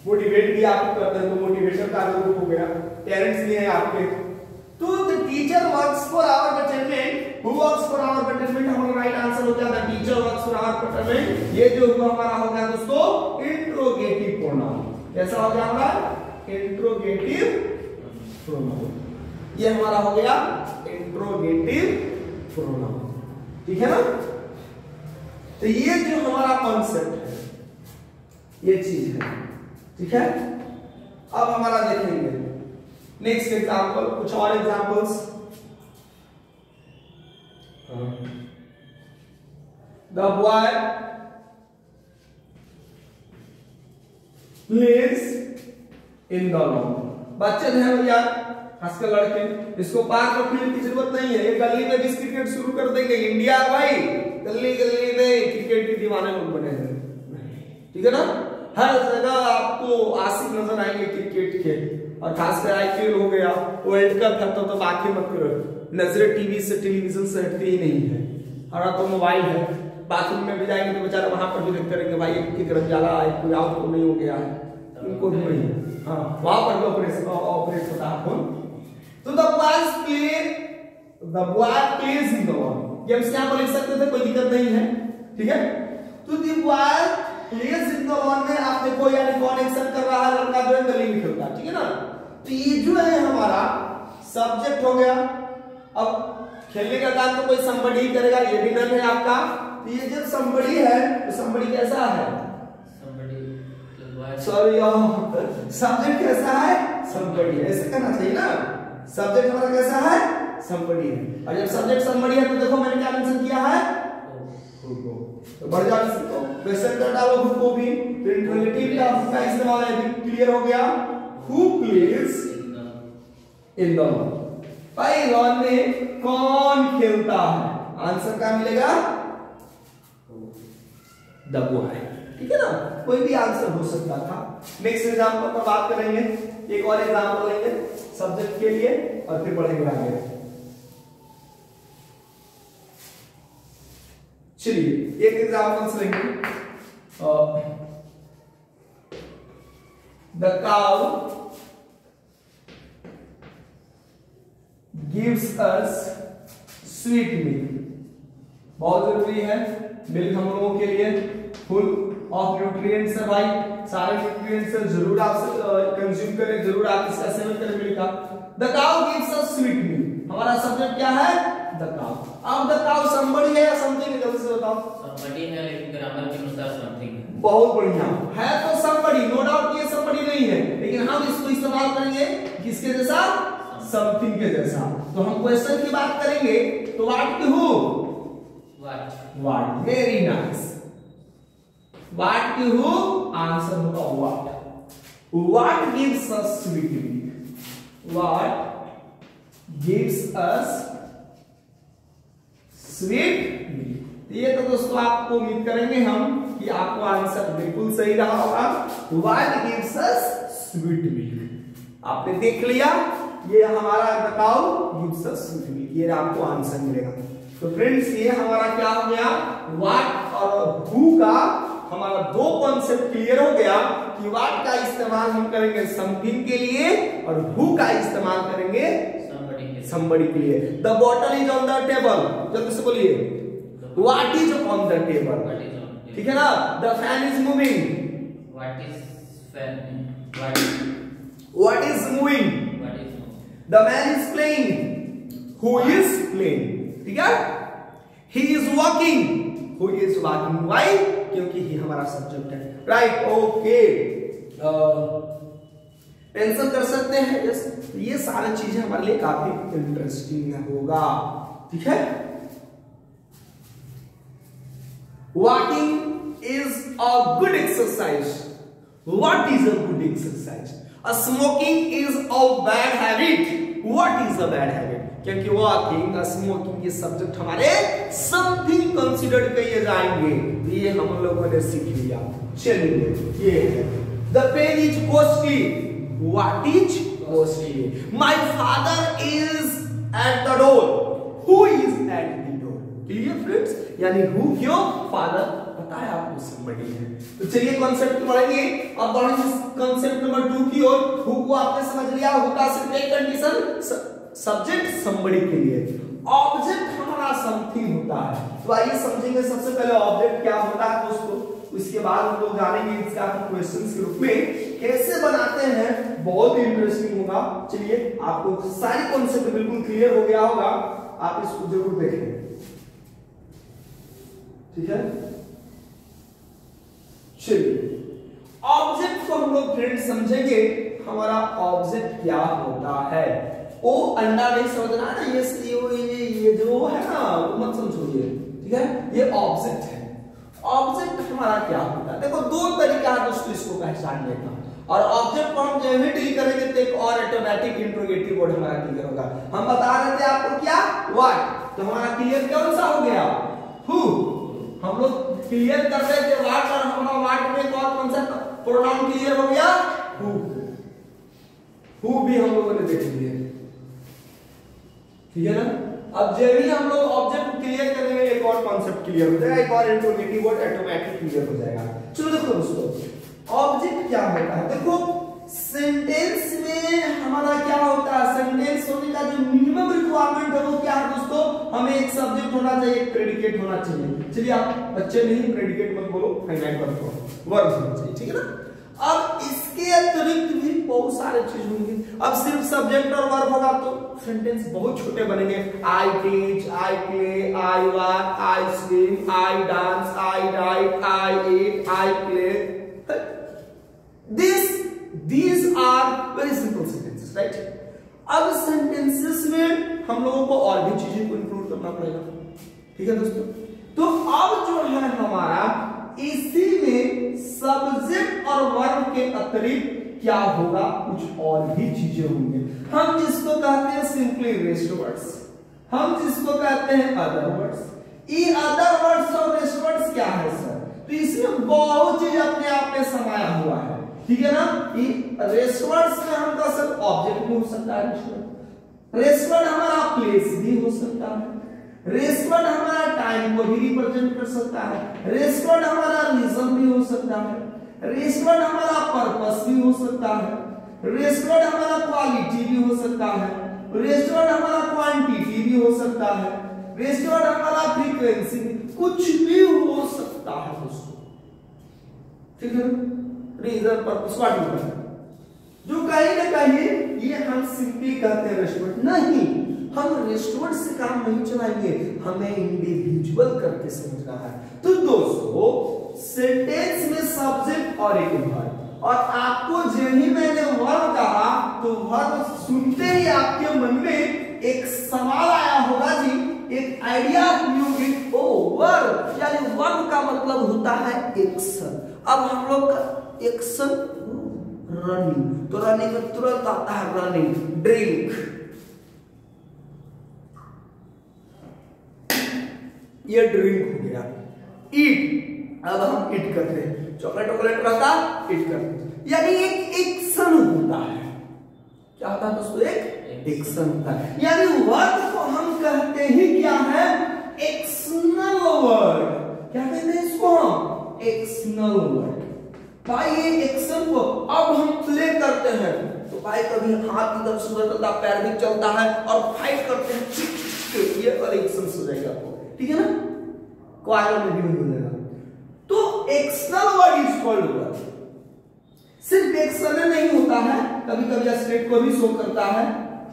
मोटिवेट भी आप करते हैं तो मोटिवेशन का रूप हो गया, पेरेंट्स भी है आपके। तो the teacher works for our betterment, who works for our betterment, हमारा राइट आंसर हो गया the teacher works for our betterment. ये जो हुआ हमारा हो गया दोस्तों इंट्रोगेटिव प्रोनाउन। कैसा हो गया हमारा? Interrogative pronoun. ये हमारा हो गया इंट्रोगेटिव प्रोनाउन, ठीक है ना। तो ये जो हमारा कॉन्सेप्ट है, ये चीज है, ठीक है। अब हमारा देखेंगे नेक्स्ट एग्जांपल, कुछ और examples. The boy plays in the lawn. बच्चे हैं भैया, खासकर लड़के, इसको पार्क रखने की जरूरत नहीं है, ये गली में भी क्रिकेट शुरू कर देंगे। इंडिया भाई गली गली में क्रिकेट के दीवाने लोग बने हैं, ठीक है ना। हर जगह आपको आशिक नजर आएंगे क्रिकेट के, और खासकर आईपीएल हो गया, वर्ल्ड कप है तो बाकी मत करो, नजरें टीवी से, टेलीविजन से हटती ही नहीं है। और तो मोबाइल है, बाथरूम में भी जाएंगे तो बेचारा वहां पर भी देखते रहेंगे भाई एक तरफ जाला है, कोई आउट तो नहीं हो गया है, उनको भी नहीं, हाँ वहां पर भी ऑपरेट होता है फोन। तो the boy plays in the lawn, ये हम यहां पर लिख सकते थे, कोई दिक्कत नहीं है, ठीक है। तो the boy plays in the lawn में आप देखो यानी कौन एक्शन कर रहा है, लड़का जो है गली में खेलता है, ठीक है ना। तो ये जो है हमारा सब्जेक्ट हो गया। अब खेलने का काम तो कोई समबड़ी ही करेगा, ये भी नन है आपका, तो ये जब somebody है तो somebody कैसा है? सॉरी सब्जेक्ट कैसा है? somebody है। ऐसे करना चाहिए ना, सब्जेक्ट हमारा कैसा है? somebody है। और जब सब्जेक्ट somebody है तो देखो मैंने क्या मेंशन किया है? who को। तो बढ़ जाने से तो क्वेश्चन कर डालो who को भी, तो इंटरोगेटिव का इस्तेमाल है, क्लियर हो गया। who plays in the भाई लॉन में कौन खेलता है? आंसर क्या मिलेगा? The boy. ठीक है ना, कोई भी आंसर हो सकता था। नेक्स्ट एग्जांपल पर बात करेंगे, एक और एग्जांपल लेंगे सब्जेक्ट के लिए और फिर बढ़ेंगे आगे। चलिए एक एग्जांपल लेंगे। The cow gives us sweet milk. बहुत जरूरी है मिल्क हम लोगों के लिए, फुल ऑफ न्यूट्रिएंट्स है भाई, सारे न्यूट्रिएंट्स जरूर आप कंज्यूम करें, जरूर आप इसका सेवन करें मिल्क का। The cow gives us sweet milk, हमारा सब्जेक्ट क्या है? The cow. अब द काउ समबडी है या समथिंग है? जल्दी से बताओ। समबडी है लेकिन ग्रामर के अनुसार समथिंग है। बहुत बढ़िया है, तो समबडी, नो डाउट ये समबडी नहीं है, लेकिन हम इसको इस्तेमाल करेंगे किसके जैसा? समथिंग के जैसा। तो हम क्वेश्चन की बात करेंगे तो व्हाट की who? What. Very nice. What की हु आंसर होगा what. What gives us sweet milk? What gives us sweet milk. ये तो दोस्तों आपको उम्मीद करेंगे हम कि आपको आंसर बिल्कुल सही रहा होगा। What gives us sweet milk आपने देख लिया, ये हमारा बताओ गिव्स अस स्वीट मिल्क, ये आपको आंसर मिलेगा। तो फ्रेंड्स ये हमारा क्या हो गया? व्हाट और हु का हमारा दो कॉन्सेप्ट क्लियर हो गया कि व्हाट का इस्तेमाल हम करेंगे समथिंग के लिए और हु का इस्तेमाल करेंगे somebody के लिए। The bottle is on the table, जल्दी से बोलिए। What is on the table? ठीक है ना। The fan is moving, what is fan? What is moving? The man is playing, who is playing? ठीक है। He is walking, who is walking? Why? क्योंकि ही हमारा सब्जेक्ट है। राइट, ओके, टेंशन कर सकते हैं। यस, ये सारी चीजें हमारे लिए काफी इंटरेस्टिंग होगा। ठीक है। Walking is a good exercise. What is a good exercise? Smoking is a bad habit. What is a bad habit? क्योंकि वॉकिंग, स्मोकिंग ये सब्जेक्ट हमारे समथिंग कंसीडर्ड किए जाएंगे। ये हम लोगों ने सीख लिया। चलिए, ये है the pen is costly. What is costly? My father is at the door, who is at the door? Clear friends, यानी हु क्यों? फादर, पता है आपको समबडी है। तो चलिए कॉन्सेप्ट पढ़ेंगे। अब बढ़ेंगे कॉन्सेप्ट नंबर 2 की ओर। हु को आपने समझ लिया, हु का सिर्फ एक कंडीशन, सब्जेक्ट समबडी के लिए, ऑब्जेक्ट हमारा समथिंग होता है। तो आइए समझेंगे सबसे पहले ऑब्जेक्ट क्या होता है दोस्तों, उसके बाद हम लोग जानेंगे इसका क्वेश्चंस के रूप में कैसे बनाते हैं। बहुत ही इंटरेस्टिंग होगा। चलिए, आपको सारी कॉन्सेप्ट बिल्कुल क्लियर हो गया होगा, आप इसको जरूर देखें। ठीक है। चलिए, ऑब्जेक्ट को हम लोग फ्रेंड्स समझेंगे। हमारा ऑब्जेक्ट क्या होता है? ओ अंडा नहीं समझना ना, ये जो है ना वो मत समझोगे। ठीक है, ये ऑब्जेक्ट है। ऑब्जेक्ट हमारा क्या होता है? देखो दो तरीका है दोस्तों इसको पहचानने का, और ऑब्जेक्ट को हम जब भी डील करेंगे तो एक और ऑटोमेटिक इंट्रोगेटिव वर्ड हमारा क्लियर होगा। हम बता रहे थे आपको क्या? व्हाट। तो हमारा क्लियर कौन सा हो गया? हु। हम लोग क्लियर कर रहे थे व्हाट, और हमारा व्हाट में कौन सा प्रोनाउन क्लियर हो गया? हु। हु भी हम लोगों ने देख लिया। ठीक है ना। अब जब भी हम लोग ऑब्जेक्ट क्लियर करेंगे एक और कॉन्सेप्ट क्लियर हो जाएगा, एक और इंट्रोगेटिव वर्ड ऑटोमेटिक क्लियर हो जाएगा। चलो देखो दोस्तों, ऑब्जेक्ट क्या होता है? देखो सेंटेंस में हमारा क्या होता है? सेंटेंस होने का जो मिनिमम रिक्वायरमेंट है वो क्या है दोस्तों? हमें एक सब्जेक्ट होना चाहिए, एक प्रेडिकेट होना चाहिए। चलिए, आप बच्चे नहीं प्रेडिकेट मत बोलो, फाइनाइट मत बोलो, वर्ब होना चाहिए। ठीक है ना। अब इसके अतिरिक्त भी बहुत सारे चीज होंगे। अब सिर्फ सब्जेक्ट और वर्ब होगा तो सेंटेंस बहुत छोटे बनेंगे। I teach, I play, I walk, I swim, I dance, I right, I eat, I play. These are very simple sentences, right? अब सेंटेंसेस में हम लोगों को और भी चीजें को इंक्लूड करना पड़ेगा, ठीक है दोस्तों। तो अब जो है हमारा इसी में सब्जेक्ट और वर्ब के अतिरिक्त क्या होगा, कुछ और भी चीजें होंगे। हम जिसको कहते हैं सिंपली रेस्ट वर्ड्स, हम जिसको कहते हैं अदर वर्ड्स। ये अदर वर्ड्स और रेस्ट वर्ड्स क्या है सर? तो इसमें बहुत चीज अपने आप में समाया हुआ है, ठीक है ना। रेस्ट वर्ड्स में हम कह सकते ऑब्जेक्ट भी हो सकता है, रेस्ट वर्ड हमारा प्लेस भी हो सकता है, रेस्ट वर्ड हमारा टाइम को भी रिप्रेजेंट कर सकता है, रेस्ट वर्ड हमारा रीजन भी हो सकता है, रेस्ट वर्ड हमारा पर्पस भी हो सकता है, रेस्ट वर्ड हमारा क्वालिटी भी हो सकता है, रेस्ट वर्ड हमारा क्वांटिटी भी हो सकता है, रेस्ट वर्ड हमारा फ्रीक्वेंसी, कुछ भी हो सकता है दोस्तों, ठीक है। रीजन पर्पस व्हाटएवर, जो कहीं ना कहीं ये हम सिंपली कहते हैं रेस्टोरेंट नहीं, हम रेस्टोरेंट से काम नहीं चलाएंगे, हमें इंडिविजुअल करके समझना है। तो दोस्तों सेंटेंस में सब्जेक्ट और एक वर्ब, और आपको जो ही मैंने वर्ब कहा तो वर्ब सुनते ही आपके मन में एक सवाल आया होगा जी, एक आइडिया होगी, ओ वर्ब यानी वर्ब का मतलब होता है एक्शन। अब हम लोग का एक्शन रनिंग, तो रनिंग में तुरंत आता है रनिंग, ड्रिंक, ये ड्रिंक हो गया। ईट, अब हम ईट करते हैं, चॉकलेट वॉकलेट रहता ईट करते हैं, यानी एक एक्शन होता है। क्या होता है दोस्तों? एक एक्शन होता है, यानी वर्ड को हम कहते ही क्या है? एक्शनल वर्ड। क्या कहते हैं इसको हम? एक्शनल वर्ड। भाई ये एक्शन को अब हम प्ले करते हैं तो भाई कभी हाथ इधर से उधर चलता, पैर भी चलता है और फाइट करते हैं, ये और एक्शन हो जाएगा आपको, ठीक है ना। क्वायर में भी हो जाएगा। तो एक्शनल वर्ड इज कॉल्ड वर्ब। सिर्फ एक्शन नहीं होता है, कभी कभी स्टेट को भी शो करता है,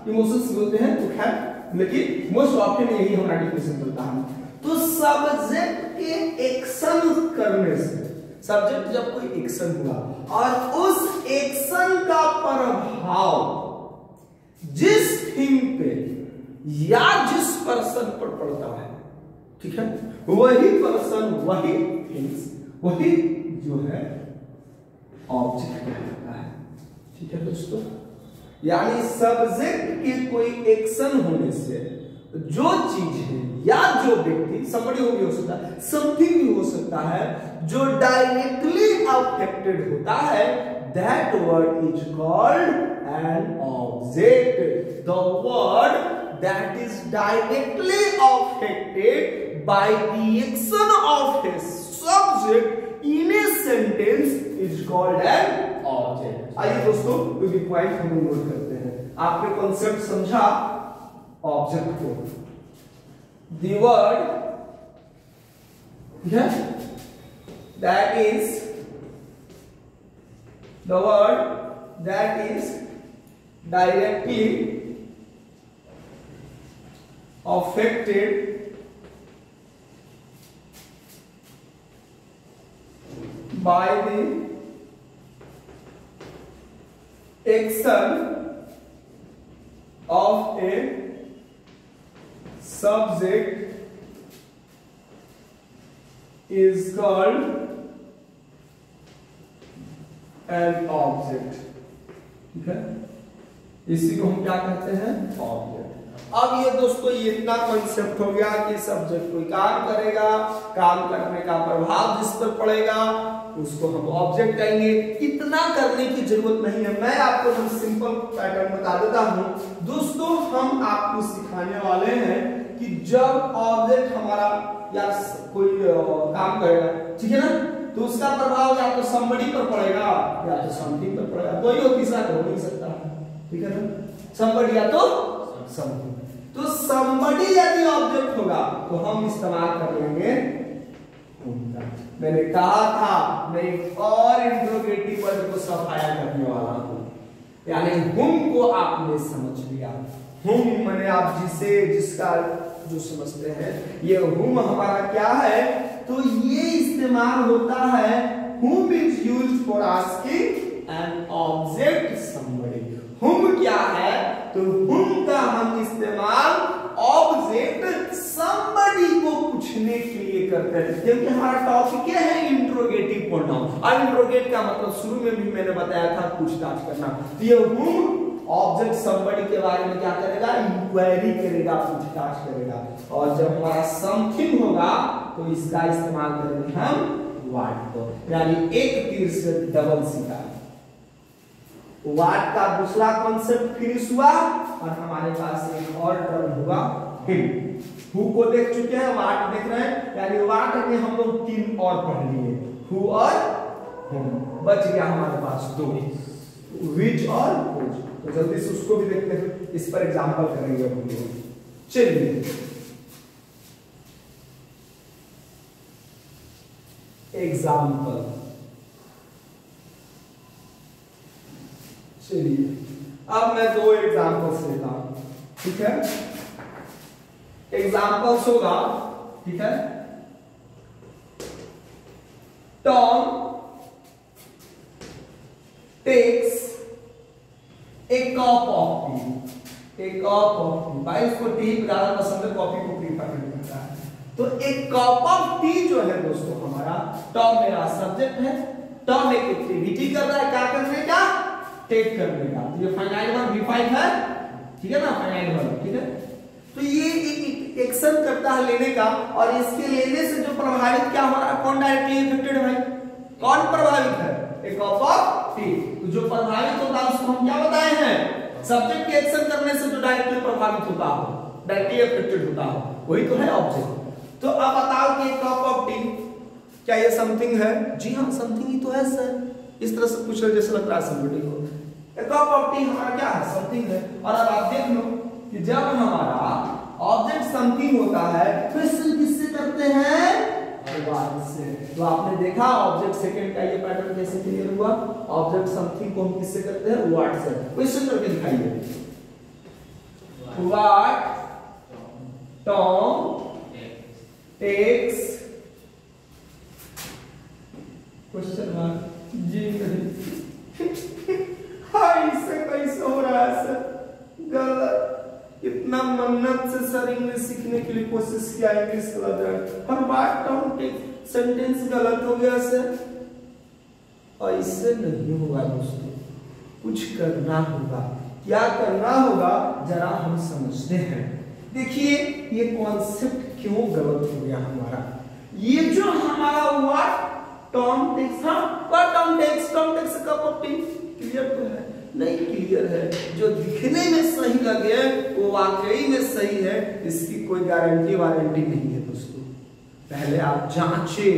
इमोशंस भी होते हैं, तो खैर लेकिन मोस्ट ऑफ्टन यही हमारा डिफिनेशन चलता है। तो सब्जेक्ट के एक्शन करने से, सब्जेक्ट जब कोई एक्शन हुआ और उस एक्शन का प्रभाव जिस थिंग पे या जिस पर्सन पर पड़ता है, ठीक है, वही पर्सन, वही थिंग्स, वही जो है ऑब्जेक्ट कहलाता है, ठीक है दोस्तों। यानी सब्जेक्ट के कोई एक्शन होने से जो चीज है या जो व्यक्ति, somebody भी हो सकता है, समथिंग भी हो सकता है, जो डायरेक्टली अफेक्टेड होता है, that word is called an object. The word that is directly affected by the action of a subject in a sentence is called an object. आइए दोस्तों क्योंकि पॉइंट हम नोट करते हैं, आपने कॉन्सेप्ट समझा ऑब्जेक्ट को। The word, yeah, that is the word that is directly affected by the action of a subject is called an object, ठीक है। इसी को हम क्या कहते हैं? ऑब्जेक्ट। अब ये दोस्तों ये इतना कॉन्सेप्ट हो गया कि सब्जेक्ट कोई काम करेगा, काम करने का प्रभाव जिस पर पड़ेगा उसको हम ऑब्जेक्ट कहेंगे। इतना करने की जरूरत नहीं है, मैं आपको हम सिंपल पैटर्न बता देता हूं दोस्तों। हम आपको सिखाने वाले हैं कि जब ऑब्जेक्ट हमारा या कोई काम करेगा, ठीक है ना, तो उसका प्रभाव या तो somebody पर पड़ेगा या तो something पर पड़ेगा, कोई और तीसरा हो नहीं सकता, ठीक है ना। somebody या तो something। तो somebody यदि ऑब्जेक्ट होगा तो हम इस्तेमाल कर लेंगे मैंने कहा था मैं एक और इंट्रोगेटिव वर्ड को सफाया करने वाला हूं, यानी हुम को आपने समझ लिया। हुम माने आप जिसे जिसका जो समझते हैं, ये हुम हमारा क्या है, तो ये इस्तेमाल होता है हुम is used for asking an object somebody. हुम क्या है, तो हुम का हम इस्तेमाल ऑब्जेक्ट समबडी को पूछने के लिए करते हैं, क्योंकि हमारा टॉपिक क्या है, इंट्रोगेटिव प्रोनाउन। और इंट्रोगेट का मतलब शुरू में भी मैंने बताया था पूछताछ करना। तो ये हुम ऑब्जेक्ट समबडी के बारे में क्या करेगा, इंक्वायरी करेगा, पूछताछ करेगा। और जब हमारा समथिंग होगा तो इसका इस्तेमाल करेंगे हम व्हाट को, यानी एक तीर से डबल शिकार। व्हाट का दूसरा कॉन्सेप्ट फिनिश हुआ और हमारे पास एक और टर्म हुआ हिम। हु को देख चुके हैं, व्हाट देख रहे हैं, यानी व्हाट में हम लोग तीन और पढ़ लिए, हु और हुम। बच गया हमारे पास दो, विच और व्हिच। तो जल्दी से उसको भी देखते हैं, इस पर एग्जांपल करेंगे हम लोग। चलिए एग्जांपल, चलिए अब मैं दो एग्जांपल्स लेता हूं, ठीक है। एग्जांपल्स होगा, ठीक है। Tom takes a cup of tea, a cup of tea. भाई इसको टी ज्यादा पसंद है, कॉफी को प्रीफर नहीं करता है। तो एक कप ऑफ टी जो है दोस्तों हमारा, टॉम मेरा सब्जेक्ट है, टॉम एक एक्टिविटी कर रहा है, क्या करने का, टेक करने का। तो ये फाइनाइट वर्ब V5 है, ठीक है ना, फाइनाइट वर्ब, ठीक है। तो ये एक एक्शन करता है लेने का, और इसके लेने से जो प्रभावित क्या हो रहा है, कौन डायरेक्टली इफेक्टेड है भाई, कौन प्रभावित है, एक कप ऑफ टी। तो जो प्रभावित होता है उसको हम क्या बताए हैं, सब्जेक्ट के एक्शन करने से जो डायरेक्टली प्रभावित होता हो, डायरेक्टली इफेक्टेड होता हो, वही तो है ऑब्जेक्ट। तो अब बताओ कि एक कप ऑफ टी क्या ये समथिंग है, जी हाँ समथिंग ही तो है सर। इस तरह से पूछ रहे जैसे लग रहा है समबडी को, एक कप ऑफ टी हमारा क्या है, समथिंग है। और अब आप देख लो कि जब हमारा ऑब्जेक्ट समथिंग होता है क्वेश्चन किससे करते हैं, वर्ब से। तो आपने देखा ऑब्जेक्ट सेकंड का ये पैटर्न कैसे क्लियर हुआ, ऑब्जेक्ट समथिंग को हम किससे करते हैं, व्हाट से। क्वेश्चन करके दिखाइए, what Tom takes, question mark, जी नहीं। हाँ इससे कैसे हो रहा है सर, गलत। इतना मन्नत से सर इंग्लिश सीखने के लिए कोशिश किया, इंग्लिश गलत है, हर बार टर्म टेक्स सेंटेंस गलत हो गया सर। ऐसे नहीं होगा दोस्तों, कुछ करना होगा। क्या करना होगा जरा हम समझते हैं। देखिए ये कॉन्सेप्ट क्यों गलत हो गया हमारा, ये जो हमारा व्हाट टॉम टेक्स, हाँ Tom takes cup of tea, clear तो है, नहीं क्लियर है। जो दिखने में सही लगे वो वाकई में सही है, इसकी कोई गारंटी वारंटी नहीं है दोस्तों। पहले आप जांचे।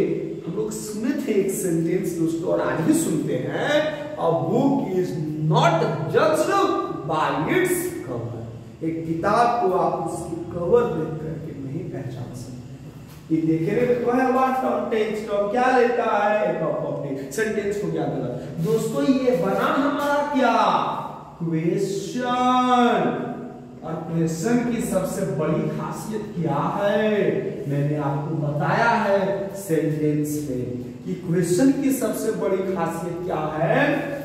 हम लोग सुने थे एक सेंटेंस दोस्तों, और आज भी सुनते हैं, a book is not judged bye its cover. एक किताब को आप उसकी कवर देख करके नहीं पहचान सकते। ये देखने में तो है व्हाट टॉम टेक्स, टॉम क्या लेता है, एक कप ऑफ टी। सेंटेंस को क्या गलत दोस्तों, ये बना हमारा क्या, क्वेश्चन। और क्वेश्चन की सबसे बड़ी खासियत क्या है, मैंने आपको बताया है सेंटेंस में कि क्वेश्चन की सबसे बड़ी खासियत क्या है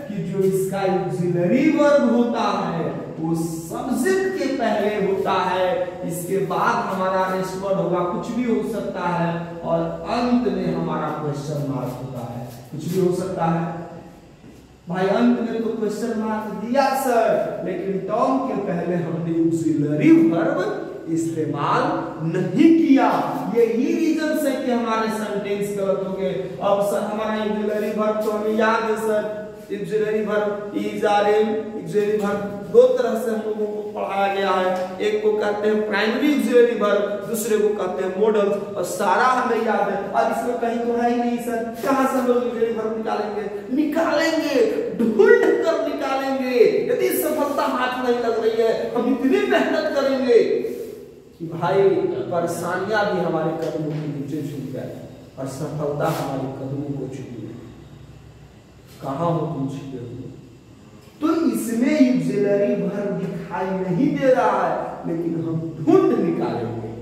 कि जो इसका ऑक्सिलरी वर्ब होता है वो सब्जेक्ट के पहले होता है, इसके बाद हमारा रेस्ट वर्ड होगा, कुछ भी हो सकता है, और अंत में हमारा क्वेश्चन मार्क होता है, कुछ भी हो सकता है। भाई अंत में तो क्वेश्चन मार्क दिया सर, लेकिन टॉम के पहले हमने ऑक्सिलरी वर्ब इस्तेमाल नहीं किया। यही रीजन है कि हमारे सेंटेंस गलत हो गए। अब सर हमारा ऑक्सिलरी वर्ब तो हमें याद है sir, auxiliary verb is are am. Auxiliary verb दो तरह से हम लोगों को पढ़ाया गया है, एक को कहते हैं प्राइमरी ऑक्सिलरी वर्ब, दूसरे को कहते हैं मॉडल, और सारा हमें याद है। और इसमें कहीं तो है ही नहीं सर, कहां से हम लोग ऑक्सिलरी वर्ब निकालेंगे, ढूंढ कर निकालेंगे। यदि सफलता हाथ नहीं लग रही है, हम इतनी मेहनत करेंगे कि भाई परेशानियां भी हमारे कदमों के नीचे झुक जाए। और सफलता हमारे कदमों को छुई है। कहाँ हो तुम छिपे हुए? तो इसमें ऑक्सिलरी वर्ब दिखाई नहीं दे रहा है, लेकिन हम ढूंढ निकालेंगे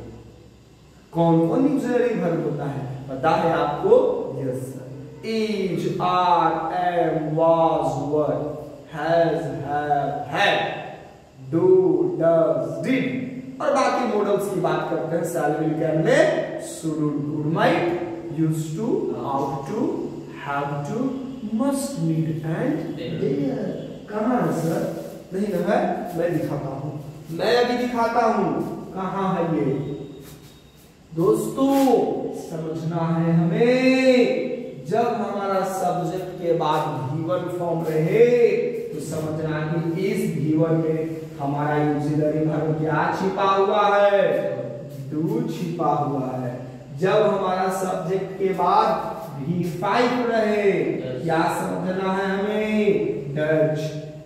कौन कौन ऑक्सिलरी वर्ब होता है। पता है आपको? Yes sir. Is, are, am, was, were, has, have, had, do, does, did और बाकी मॉडल्स की बात करते हैं। Shall, will, can, may, should, could, might, used to, ought to, have to, must, need and dare. कहाँ है sir? नहीं ना है, मैं दिखाता हूँ, मैं अभी दिखाता हूँ। कहाँ है ये दोस्तों? समझना है हमें। जब हमारा सब्जेक्ट के बाद V1 फॉर्म रहे तो समझना कि इस V1 में हमारा ऑक्सिलरी वर्ब क्या छिपा हुआ है? डू छिपा हुआ है। जब हमारा सब्जेक्ट के बाद V5 रहे क्या समझना है हमें? डज।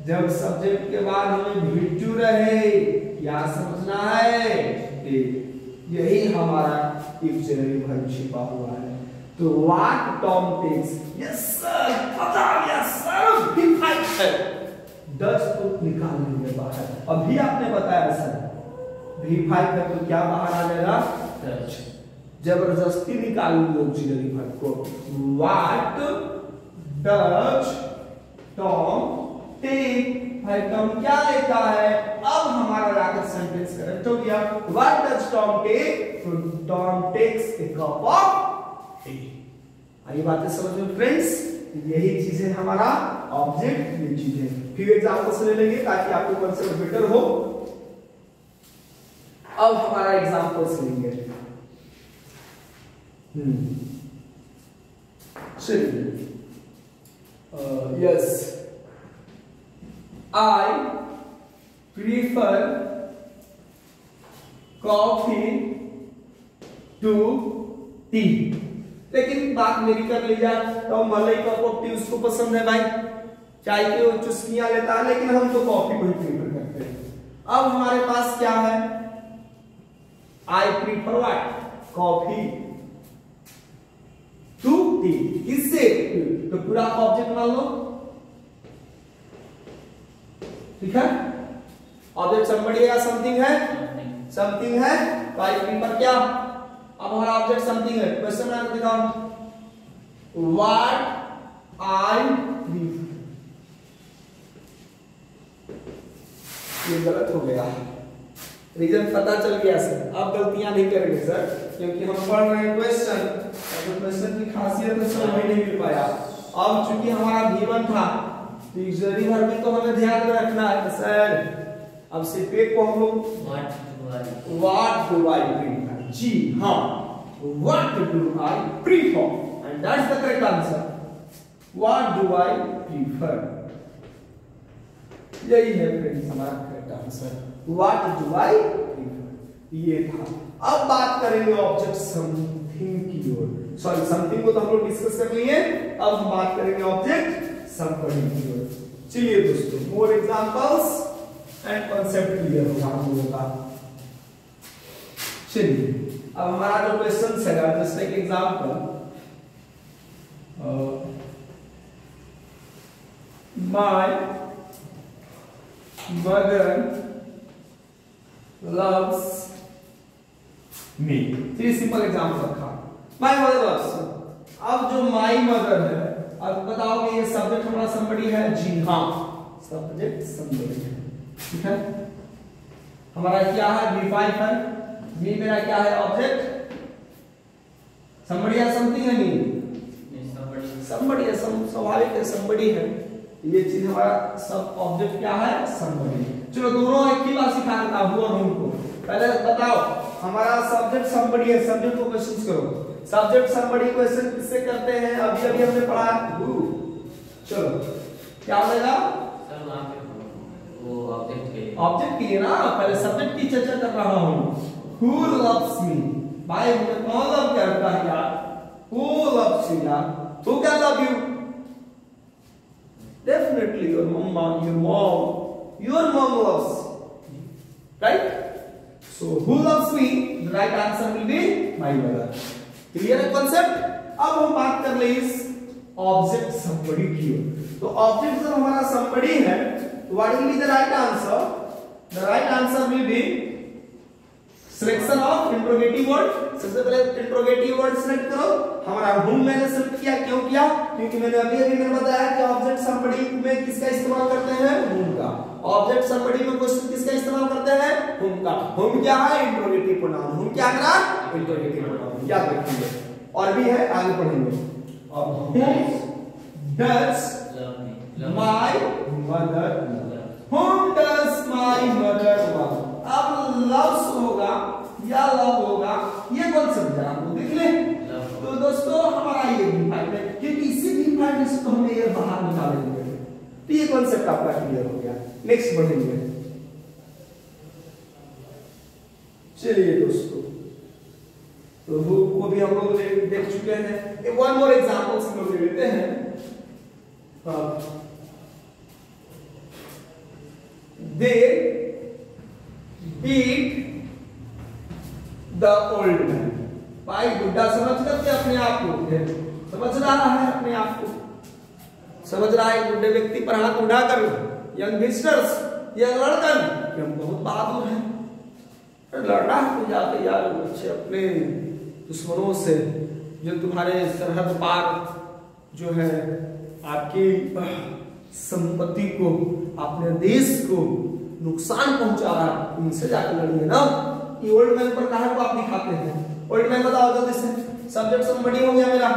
जब सब्जेक्ट के बाद हमें V2 रहे क्या समझना है? डिड। यही हमारा ऑक्सिलरी वर्ब छिपा हुआ है। तो what Tom takes, yes sir, पता, यस सर, V5 है। डज को निकाल लेंगे बाहर। अभी आपने बताया सर V5 है तो क्या बाहर आ जाएगा? डज। जबरदस्ती निकालूंगी ऑक्सिलरी वर्ब को। व्हाट डज टॉम टेक, भाई टॉम क्या लेता है? अब हमारा जाकर सेंटेंस करेक्ट हो गया। What does Tom take? Tom takes a cup of tea. आइए बातें समझ में फ्रेंड्स, यही चीजें हमारा ऑब्जेक्ट, ये चीजें फिर एग्जांपल से ले लेंगे ताकि आपको कंसेप्ट बेटर हो। अब हमारा एग्जांपल से लेंगे। चलिए, yes, I prefer coffee to tea। लेकिन बात मेरी कर ली जाए तो मलाई कप ऑफ टी उसको पसंद है भाई, चाय की चुस्कियां लेता है, लेकिन हम तो कॉफी को ही प्रीफर करते हैं। अब हमारे पास क्या है? I prefer what? Coffee to tea. किससे? तो पूरा ऑब्जेक्ट मान लो, ठीक है? ऑब्जेक्ट समबडी है या समथिंग है? समथिंग है तो आई प्रीफर क्या? अब हमारा ऑब्जेक्ट समथिंग है। क्वेश्चन में दिखाओ व्हाट आई प्रीफर। ये गलत हो गया, रीजन पता चल गया सर। अब गलतियां नहीं करेंगे सर, क्योंकि हम पढ़ रहे हैं क्वेश्चन, तो क्वेश्चन की खासियत है समझ में नहीं मिल पाया। अब चूंकि हमारा V1 था तो ऑक्सिलरी वर्ब भी तो हमें ध्यान में रखना है सर। अब सिर्फ एक को हम लोग व्हाट डू आई प्रीफर, जी हाँ, what do I prefer and that's the correct answer. What do I prefer, यही है फ्रेंड्स हमारा correct answer. What do I prefer ये था। अब बात करेंगे ऑब्जेक्ट समथिंग की ओर। सॉरी, समथिंग को तो हम लोग डिस्कस कर लिए, अब हम बात करेंगे ऑब्जेक्ट समबडी की ओर। चलिए दोस्तों, more examples and concept clear होगा हम लोगों का। चलिए, अब हमारा जो क्वेश्चन है, just like example, my mother loves me. ये सिंपल एग्जांपल रखा, माय मदर लव्स मी। अब जो माय मदर है, अब बताओ कि ये सब्जेक्ट हमारा समबडी है? जी हाँ, सब्जेक्ट समबडी है, ठीक है। हमारा क्या है? V5 है। ये मेरा क्या है? ऑब्जेक्ट समबडी है, समथिंग है? नहीं, समबडी है, स्वाभाविक है, समबडी है। ये चीज हमारा सब ऑब्जेक्ट क्या है? समबडी। चलो दोनों एक ही बात सिखा देता हूं और उनको। पहले बताओ हमारा सब्जेक्ट समबडी है, सब्जेक्ट को क्वेश्चन करो। सब्जेक्ट समबडी क्वेश्चन किससे करते हैं? अभी अभी हमने पढ़ा हु। चलो क्या होगा? सर वहां पे वो ऑब्जेक्ट के लिए ना, पहले सब्जेक्ट की चर्चा कर रहा हूं। Who loves me? भाई मुझे कौन लव करता है यार? Who loves you यार? Who can love you? Definitely your mom, your mom. Your mom loves you, right? So who loves me? The right answer will be my mother. Clear concept? अब हम बात कर ले इस ऑब्जेक्ट समबडी की। तो object जब हमारा समबडी है, what will be the right answer? The right answer will be selection of interrogative word. सबसे पहले इंट्रोगेटिव वर्ड सिलेक्ट करो। हमारा whom मैंने सिलेक्ट किया, क्यों किया? क्योंकि मैंने अभी मैंने बताया कि ऑब्जेक्ट समबडी में किसका इस्तेमाल करते हैं? whom का। ऑब्जेक्ट समबडी में क्वेश्चन किसका इस्तेमाल करते हैं? whom का। whom क्या है? Interrogative pronoun. whom क्या है? Interrogative pronoun. याद रखिए। और भी है, आगे पढ़ेंगे। अब whom does my mother love? whom does my mother love? अब loves होगा या love होगा, ये कौन सा विचार आपको देख ले। तो दोस्तों हमारा ये भी फाइल है, क्योंकि इसी भी फाइल इसको हम ये बाहर निकालेंगे। तो ये कॉन्सेप्ट आपका क्लियर हो गया। नेक्स्ट बढ़ेंगे। चलिए दोस्तों, तो who को भी हम लोग देख चुके हैं। वन मोर एग्जांपल्स हम लोग ले लेते हैं। They beat the old man। भाई बुढ़ा समझ सकते अपने आप को, समझ रहा है अपने आप को, समझ रहा है बुढ़े व्यक्ति पर हाथ उठाकर यंग विजिटर्स, यंग लड़कन कि हम बहुत बहादुर हैं। लड़ना है तो जाके यार अच्छे अपने दुश्मनों से, जो तुम्हारे सरहद पार जो है आपकी संपत्ति को, अपने देश को नुकसान पहुंचा रहा है, उनसे जाकर लड़िए ना। ये ओल्ड मैन पर कहां को आप दिखाते हैं? ओल्ड मैन बताओ जल्दी से। सब्जेक्ट समबडी हो गया मेरा,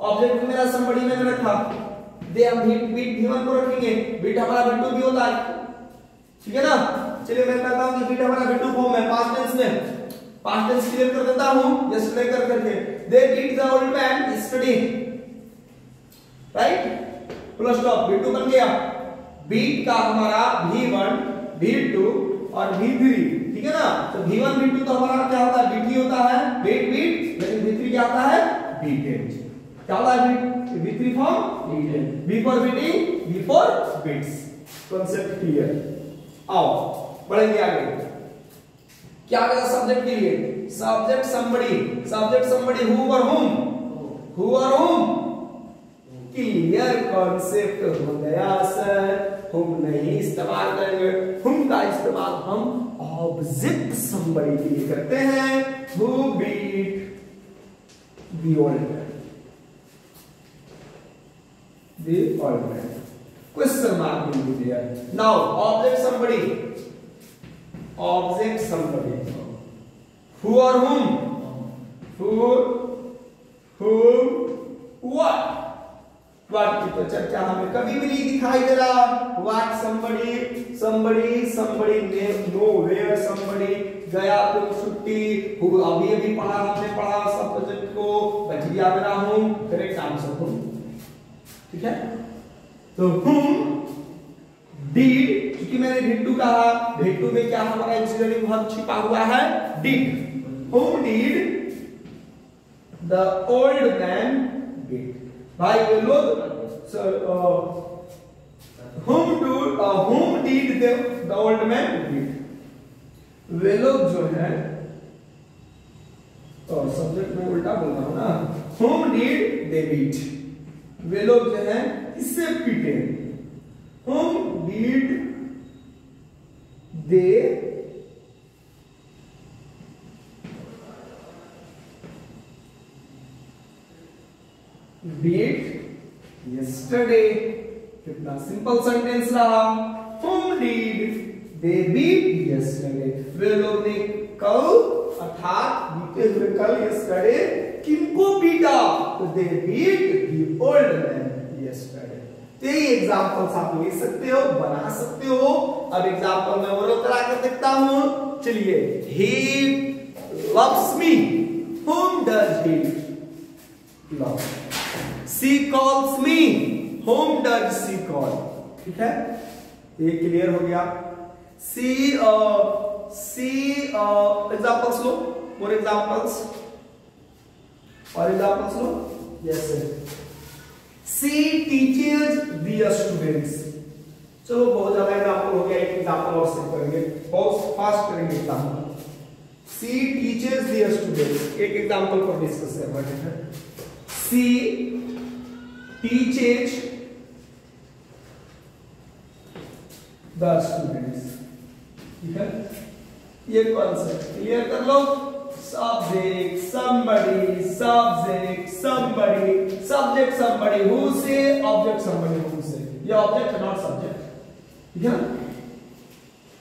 ऑब्जेक्ट मेरा समबडी मैंने रखा। दे हम बीट भी1 को रखेंगे, बीट हमारा भी2 भी होता है, ठीक है ना। चलिए मैं कहता हूं कि बीट हमारा भी2 फॉर्म है, पास्ट टेंस में। पास्ट टेंस क्लियर कर देता हूं यस्टरडे कर करके। They beat the old man yesterday, right, full stop. B2 बन गया। बीट का हमारा V1, V2 और V3, ठीक है ना। तो V1 V2 तो हमारा क्या होता है? B3 होता है, बीट बीट। लेकिन V3 क्या होता है? B10। क्या होता है? V3 form B10। B for beating, B for beats. Concept clear. आओ बढ़ेंगे आगे। क्या करेगा सब्जेक्ट के लिए? Subject somebody. Subject somebody who और whom? हु और whom? क्लियर कॉन्सेप्ट हो गया सर। हम नहीं इस्तेमाल करेंगे, हम का इस्तेमाल हम ऑब्जेक्ट समबडी के लिए करते हैं। Who beat the old man, the old man. Question mark will be there. Now object somebody, object somebody who और whom? Who, whom, what? What की तो चर्चा हमें कभी भी नहीं दिखाई दे रहा। What somebody, somebody, somebody nowhere, somebody गया तो छुट्टी। अभी अभी पढ़ा हमने, पढ़ा सब्जेक्ट को, बच गया मेरा हूं, करेक्ट आंसर हूं, ठीक है। तो whom did, क्योंकि मैंने V2 कहा, V2 में क्या हमारा ऑक्सिलरी वर्ब छिपा हुआ है? did। whom did the old man beat? भाई ये लोग whom did the old man beat? वे लोग जो है, तो सब्जेक्ट में उल्टा बोल रहा हूं ना। whom did they beat? वे लोग जो है किससे पीटे? whom did they beat yesterday? कितना सिंपल सेंटेंस रहा। whom did they beat yesterday? वे लोग ने कल अर्थात बीते हुए कल yesterday किनको पीटा? तो they beat the old man yesterday। तो ये एग्जांपल्स आप ले सकते हो, बना सकते हो। अब एग्जांपल में और करा कर देखता हूं। चलिए, he loves me। whom does he love? She calls me। whom does she call? ठीक है, ये क्लियर हो गया। She examples low, more examples और examples low. Yes sir। She teaches the students। चलो बहुत ज्यादा एग्जाम्पल हो गया, एक एग्जाम्पल और सेट करेंगे, बहुत फास्ट करेंगे example. She teaches the students, एक एग्जाम्पल पर डिस्कस करना है। She teaches the students. ठीक है, ये कॉन्सेप्ट क्लियर कर लो। Subject somebody, subject somebody, subject somebody, who से, ऑब्जेक्ट समबडी हु से। ये ऑब्जेक्ट है नॉट सब्जेक्ट। ठीक है ना,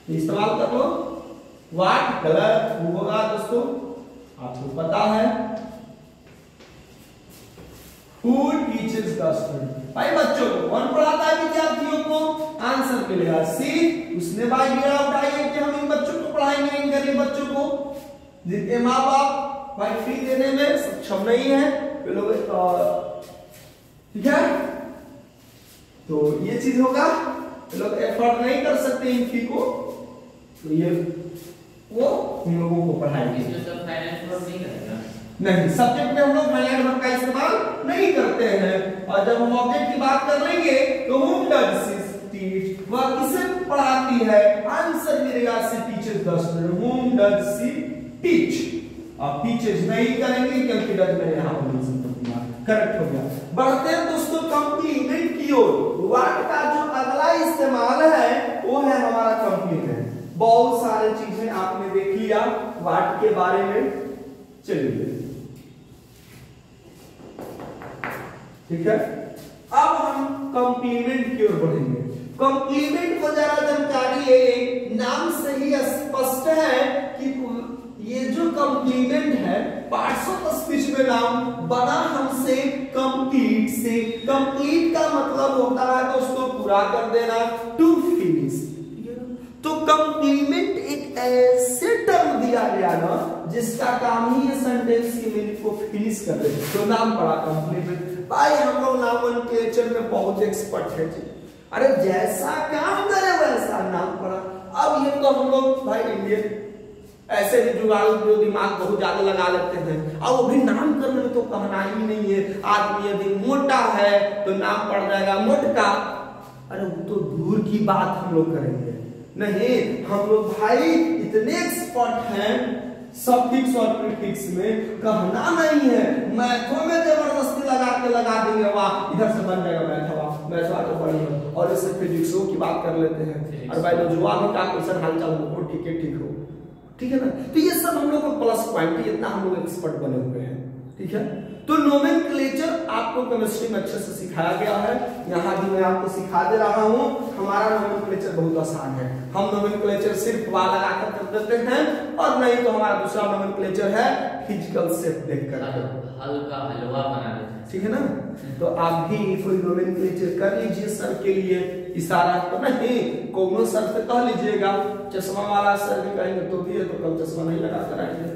इस्तेमाल कर लो। व्हाट कलर वो होगा दोस्तों, आपको पता है। Who teaches the student? भाई बच्चों को कौन पढ़ाता है विद्यार्थियों को? आंसर मिलेगा सी। उसने भाई गिरा उठाइए कि हम इन बच्चों को पढ़ाएंगे, इन गरीब बच्चों को जिनके माँ बाप भाई फी देने में सक्षम नहीं है, वे लोग। ठीक है, तो ये चीज होगा, वे लोग एफर्ट नहीं कर सकते इन फी को, तो ये वो हम लोगों को पढ़ाएंगे। नहीं, सब्जेक्ट में हम लोग फाइनाइट वर्ब का इस्तेमाल नहीं करते हैं। और जब हम ऑब्जेक्ट की बात कर लेंगे तो whom does she teach, वह किसे पढ़ाती है? आंसर मिलेगा she teaches the student। whom does she teach? अब टीचर्स नहीं करेंगे क्योंकि डज में यहां पर करेक्ट हो गया। बढ़ते हैं दोस्तों कंप्लीमेंट की ओर। व्हाट का जो अगला इस्तेमाल है वो है हमारा कंप्लीमेंट। बहुत सारे चीजें आपने देख लिया व्हाट के बारे में। चलिए ठीक है, अब हम कंप्लीमेंट की ओर बढ़ेंगे। कंप्लीमेंट को जरा जानकारी ले, नाम से ही स्पष्ट है कि ये जो कंप्लीमेंट है पार्ट्स ऑफ स्पीच में नाउन बना हमसे कंप्लीट से। कंप्लीट का मतलब होता है दोस्तों पूरा कर देना, टू फिनिश। तो कंप्लीमेंट एक ऐसे टर्म दिया गया ना जिसका काम ही है सेंटेंस की मीनिंग को फिनिश कर दे, तो नाम पड़ा कंप्लीमेंट। भाई हम लोग नॉमेनक्लेचर में बहुत एक्सपर्ट है जी। अरे जैसा काम करे वैसा नाम पड़ा। अब ये तो हम लोग भाई इंडियन ऐसे भी जुगाड़ू जो दिमाग बहुत ज्यादा लगा लेते हैं, और वो भी नाम करने में तो कहना ही नहीं है। आदमी यदि मोटा है तो नाम पड़ जाएगा मोटका। अरे वो तो दूर की बात हम लोग करेंगे नहीं, हम लोग भाई इतने एक्सपर्ट हैं सफिक्स और प्रीफिक्स में, कहना नहीं है। मैथों में जबरदस्ती लगा देंगे, वाह इधर से बन जाएगा मैथवा, मैथवा तो बड़ी है। और इससे फिजिक्सों की बात कर लेते हैं, और भाई जो जुआ का क्वेश्चन हाल चाल हो ठीक है, ठीक हो, ठीक है ना। तो ये सब हम लोग को प्लस पॉइंट है, इतना हम लोग एक्सपर्ट बने हुए हैं। ठीक है, तो नोमेनक्लेचर आपको केमिस्ट्री में अच्छे से सिखाया गया है, यहाँ भी मैं आपको सिखा दे रहा हूँ। हमारा नोमेनक्लेचर बहुत आसान है। हम नोमेनक्लेचर सिर्फ वाल लगाकर कर देते हैं, और नहीं तो हमारा दूसरा नोमेनक्लेचर है फिजिकल शेप देखकर हल्का हलवा बना देते हैं। ठीक है ना, तो आप भी कोई नोमेनक्लेचर कर लीजिए सर के लिए इशारा, तो नहीं कोनो सर से कह लीजिएगा। चश्मा वाला सर भी कहेंगे तो भी है, तो कल चश्मा नहीं लगा कर आएंगे।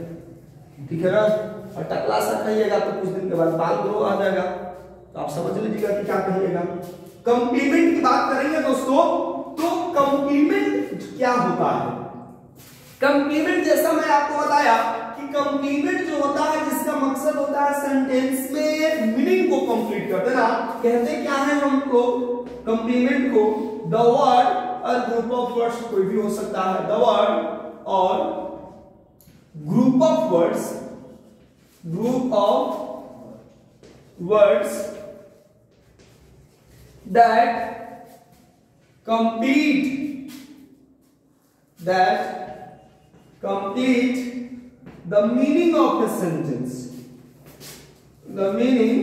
ठीक है ना, और टकला सा कहिएगा तो कुछ दिन के बाद बाल ग्रो आ जाएगा, तो आप समझ लीजिएगा कि क्या कहिएगा। कंप्लीमेंट की बात करेंगे दोस्तों, तो कंप्लीमेंट क्या होता है? कंप्लीमेंट जैसा मैं आपको बताया कि कंप्लीमेंट जो होता है जिसका मकसद होता है सेंटेंस में मीनिंग को कंप्लीट कर देना। कहते क्या है हमको कंप्लीमेंट को? द वर्ड और ग्रुप ऑफ वर्ड्स, कोई भी हो सकता है। द वर्ड और group of words, group of words that complete the meaning of a sentence, the meaning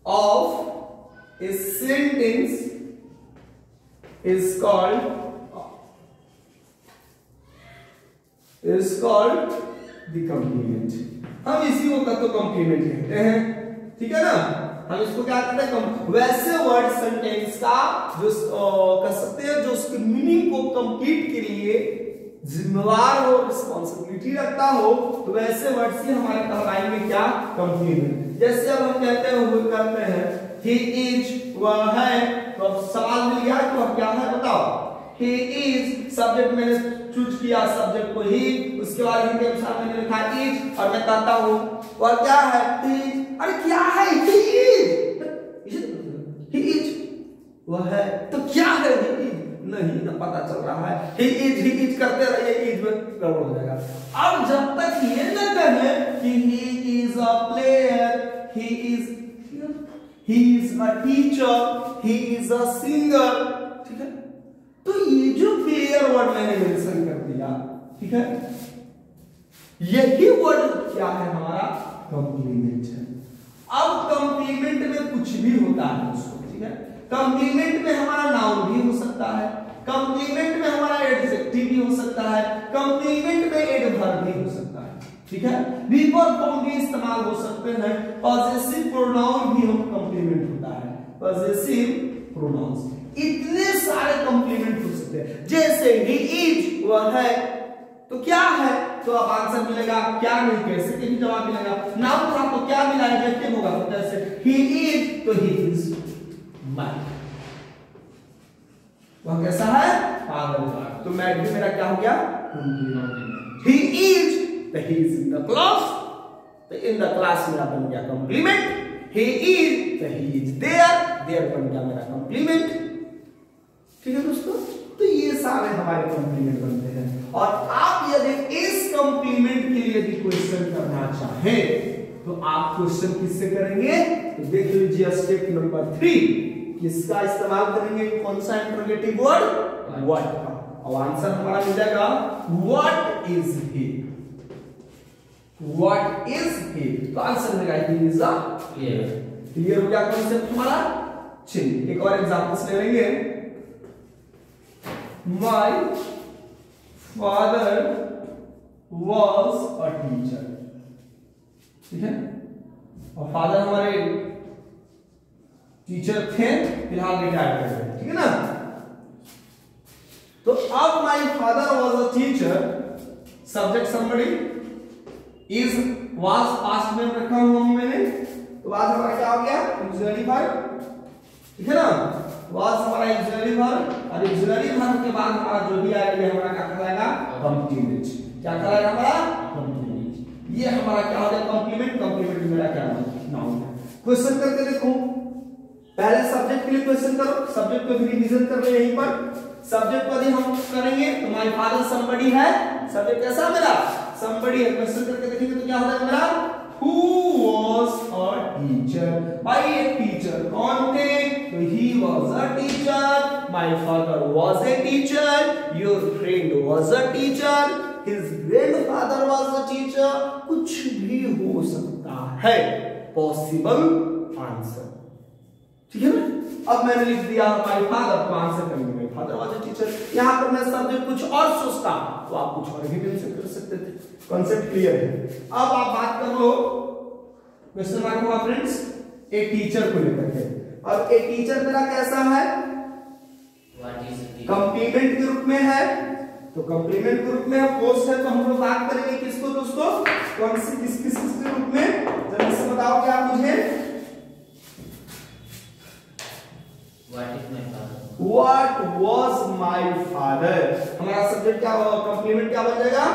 of a sentence is called the complement। हम इसी को तो कंप्लीमेंट कहते हैं। ठीक है ना, हम इसको क्या कहते हैं? वैसे वर्ड सेंटेंस का जो कह सकते हैं जो उसकी मीनिंग को कंप्लीट के लिए जिम्मेवार हो, रिस्पॉन्सिबिलिटी रखता हो, तो वैसे वर्ड से हमारे कहलाएंगे क्या? कंप्लीमेंट। जैसे अब हम कहते हैं वो करते हैं ही इज, वह है, तो अब सवाल मिल गया तो अब क्या है बताओ। ही इज सब्जेक्ट मैंने चूज किया, सब्जेक्ट को ही, उसके बाद ही के अनुसार मैंने लिखा इज, और मैं कहता हूं और क्या है? इज। अरे क्या है? ही इज, वह है, तो क्या है? He is. नहीं ना पता चल रहा है। ही इज करते रहिए, इज में गड़बड़ हो जाएगा। अब जब तक ये न कहे कि he is a player, he is a teacher, he is a singer, ठीक है। तो ये जो प्लेयर वर्ड मैंने मेंशन कर दिया, ठीक है, यही वर्ड क्या है हमारा कंप्लीमेंट है। अब कंप्लीमेंट में कुछ भी होता है दोस्तों, ठीक है। कंप्लीमेंट में हमारा नाउन भी हो सकता है, कंप्लीमेंट में हमारा एडजेक्टिव भी हो सकता है, कंप्लीमेंट में एडवर्ब भी हो सकता है, ठीक है। वीवर फॉर्म भी इस्तेमाल हो सकते हैं, पॉजेसिव प्रोनाउन भी हम कंप्लीमेंट होता है, पॉजेसिव प्रोनाउंस। इतने सारे कंप्लीमेंट हो सकते हैं। जैसे ही इज वह है, तो क्या है तो अब आंसर मिलेगा, क्या नहीं कैसे के भी जवाब मिलेगा। नाउन था तो क्या मिला, एडजेक्टिव होगा तो कैसे, ही इज तो ही इज मैड, वह कैसा है पागल, तो मैड भी मेरा क्या हो गया, ही इज तो he is in the class, तो इन द क्लास मेरा बन गया कंप्लीमेंट, ही इज तो ही इज देयर बन गया मेरा कंप्लीमेंट, ठीक है दोस्तों। तो ये सारे हमारे कंप्लीमेंट बनते हैं। और आप यदि इस कंप्लीमेंट के लिए यदि क्वेश्चन करना चाहें तो आप क्वेश्चन किससे करेंगे, तो देख लीजिए स्टेप नंबर 3, किसका इस्तेमाल करेंगे, कौन सा इंटरोगेटिव वर्ड, व्हाट का। और आंसर हमारा मिल जाएगा what is he, what is he, तो आंसर मिलेगा he is a player. Clear हो गया कॉन्सेप्ट हमारा। चलिए एक और एग्जांपल्स ले लेंगे। My father was a teacher, ठीक है, और फादर हमारे टीचर थे, फिलहाल रिटायर कर गए, ठीक है ना। तो अब my father was a teacher, subject somebody, is was past में रखा हुआ हूं मैंने, तो आज हमारा क्या हो गया, auxiliary verb, ठीक है ना। was हमारा auxiliary verb, और auxiliary verb के बाद हमारा जो भी आएगा ये हमारा क्या कहलाएगा, कंप्लीमेंट। क्या कहलाएगा हमारा कंप्लीमेंट। ये हमारा क्या हो गया कंप्लीमेंट, कंप्लीमेंट मेरा क्या नाउन है। क्वेश्चन करके देखो, पहले सब्जेक्ट के लिए क्वेश्चन करो, सब्जेक्ट को भी रिवीजन कर ले यहीं पर। सब्जेक्ट को यदि हम करेंगे तो माय फादर समबडी है, सब्जेक्ट कैसा मेरा समबडी है। क्वेश्चन करके देखेंगे तो क्या हो जाएगा मेरा, Who was a teacher? भाई एक टीचर कौन थे, तो he was a teacher, my father was a teacher, your friend was a teacher, his grandfather was a teacher, कुछ भी हो सकता है, पॉसिबल आंसर, ठीक है ना। अब मैंने लिख दिया माय फादर, तो आंसर करेंगे my father was a teacher. यहां पर मैं सब्जेक्ट कुछ और सोचता तो आप कुछ और भी मेंशन कर सकते थे। कॉन्सेप्ट क्लियर है। अब आप बात कर लो क्वेश्चन मार्क हुआ फ्रेंड्स एक टीचर को लेकर के, और एक टीचर मेरा कैसा है, कंप्लीमेंट के रूप में है, तो कंप्लीमेंट के रूप में है, पोस्ट है, तो हम लोग बात करेंगे किसको दोस्तों, कौन सी किस के रूप में, जल्दी से बताओ क्या मुझे। What was my father, हमारा सब्जेक्ट क्या होगा, कंप्लीमेंट क्या बन जाएगा,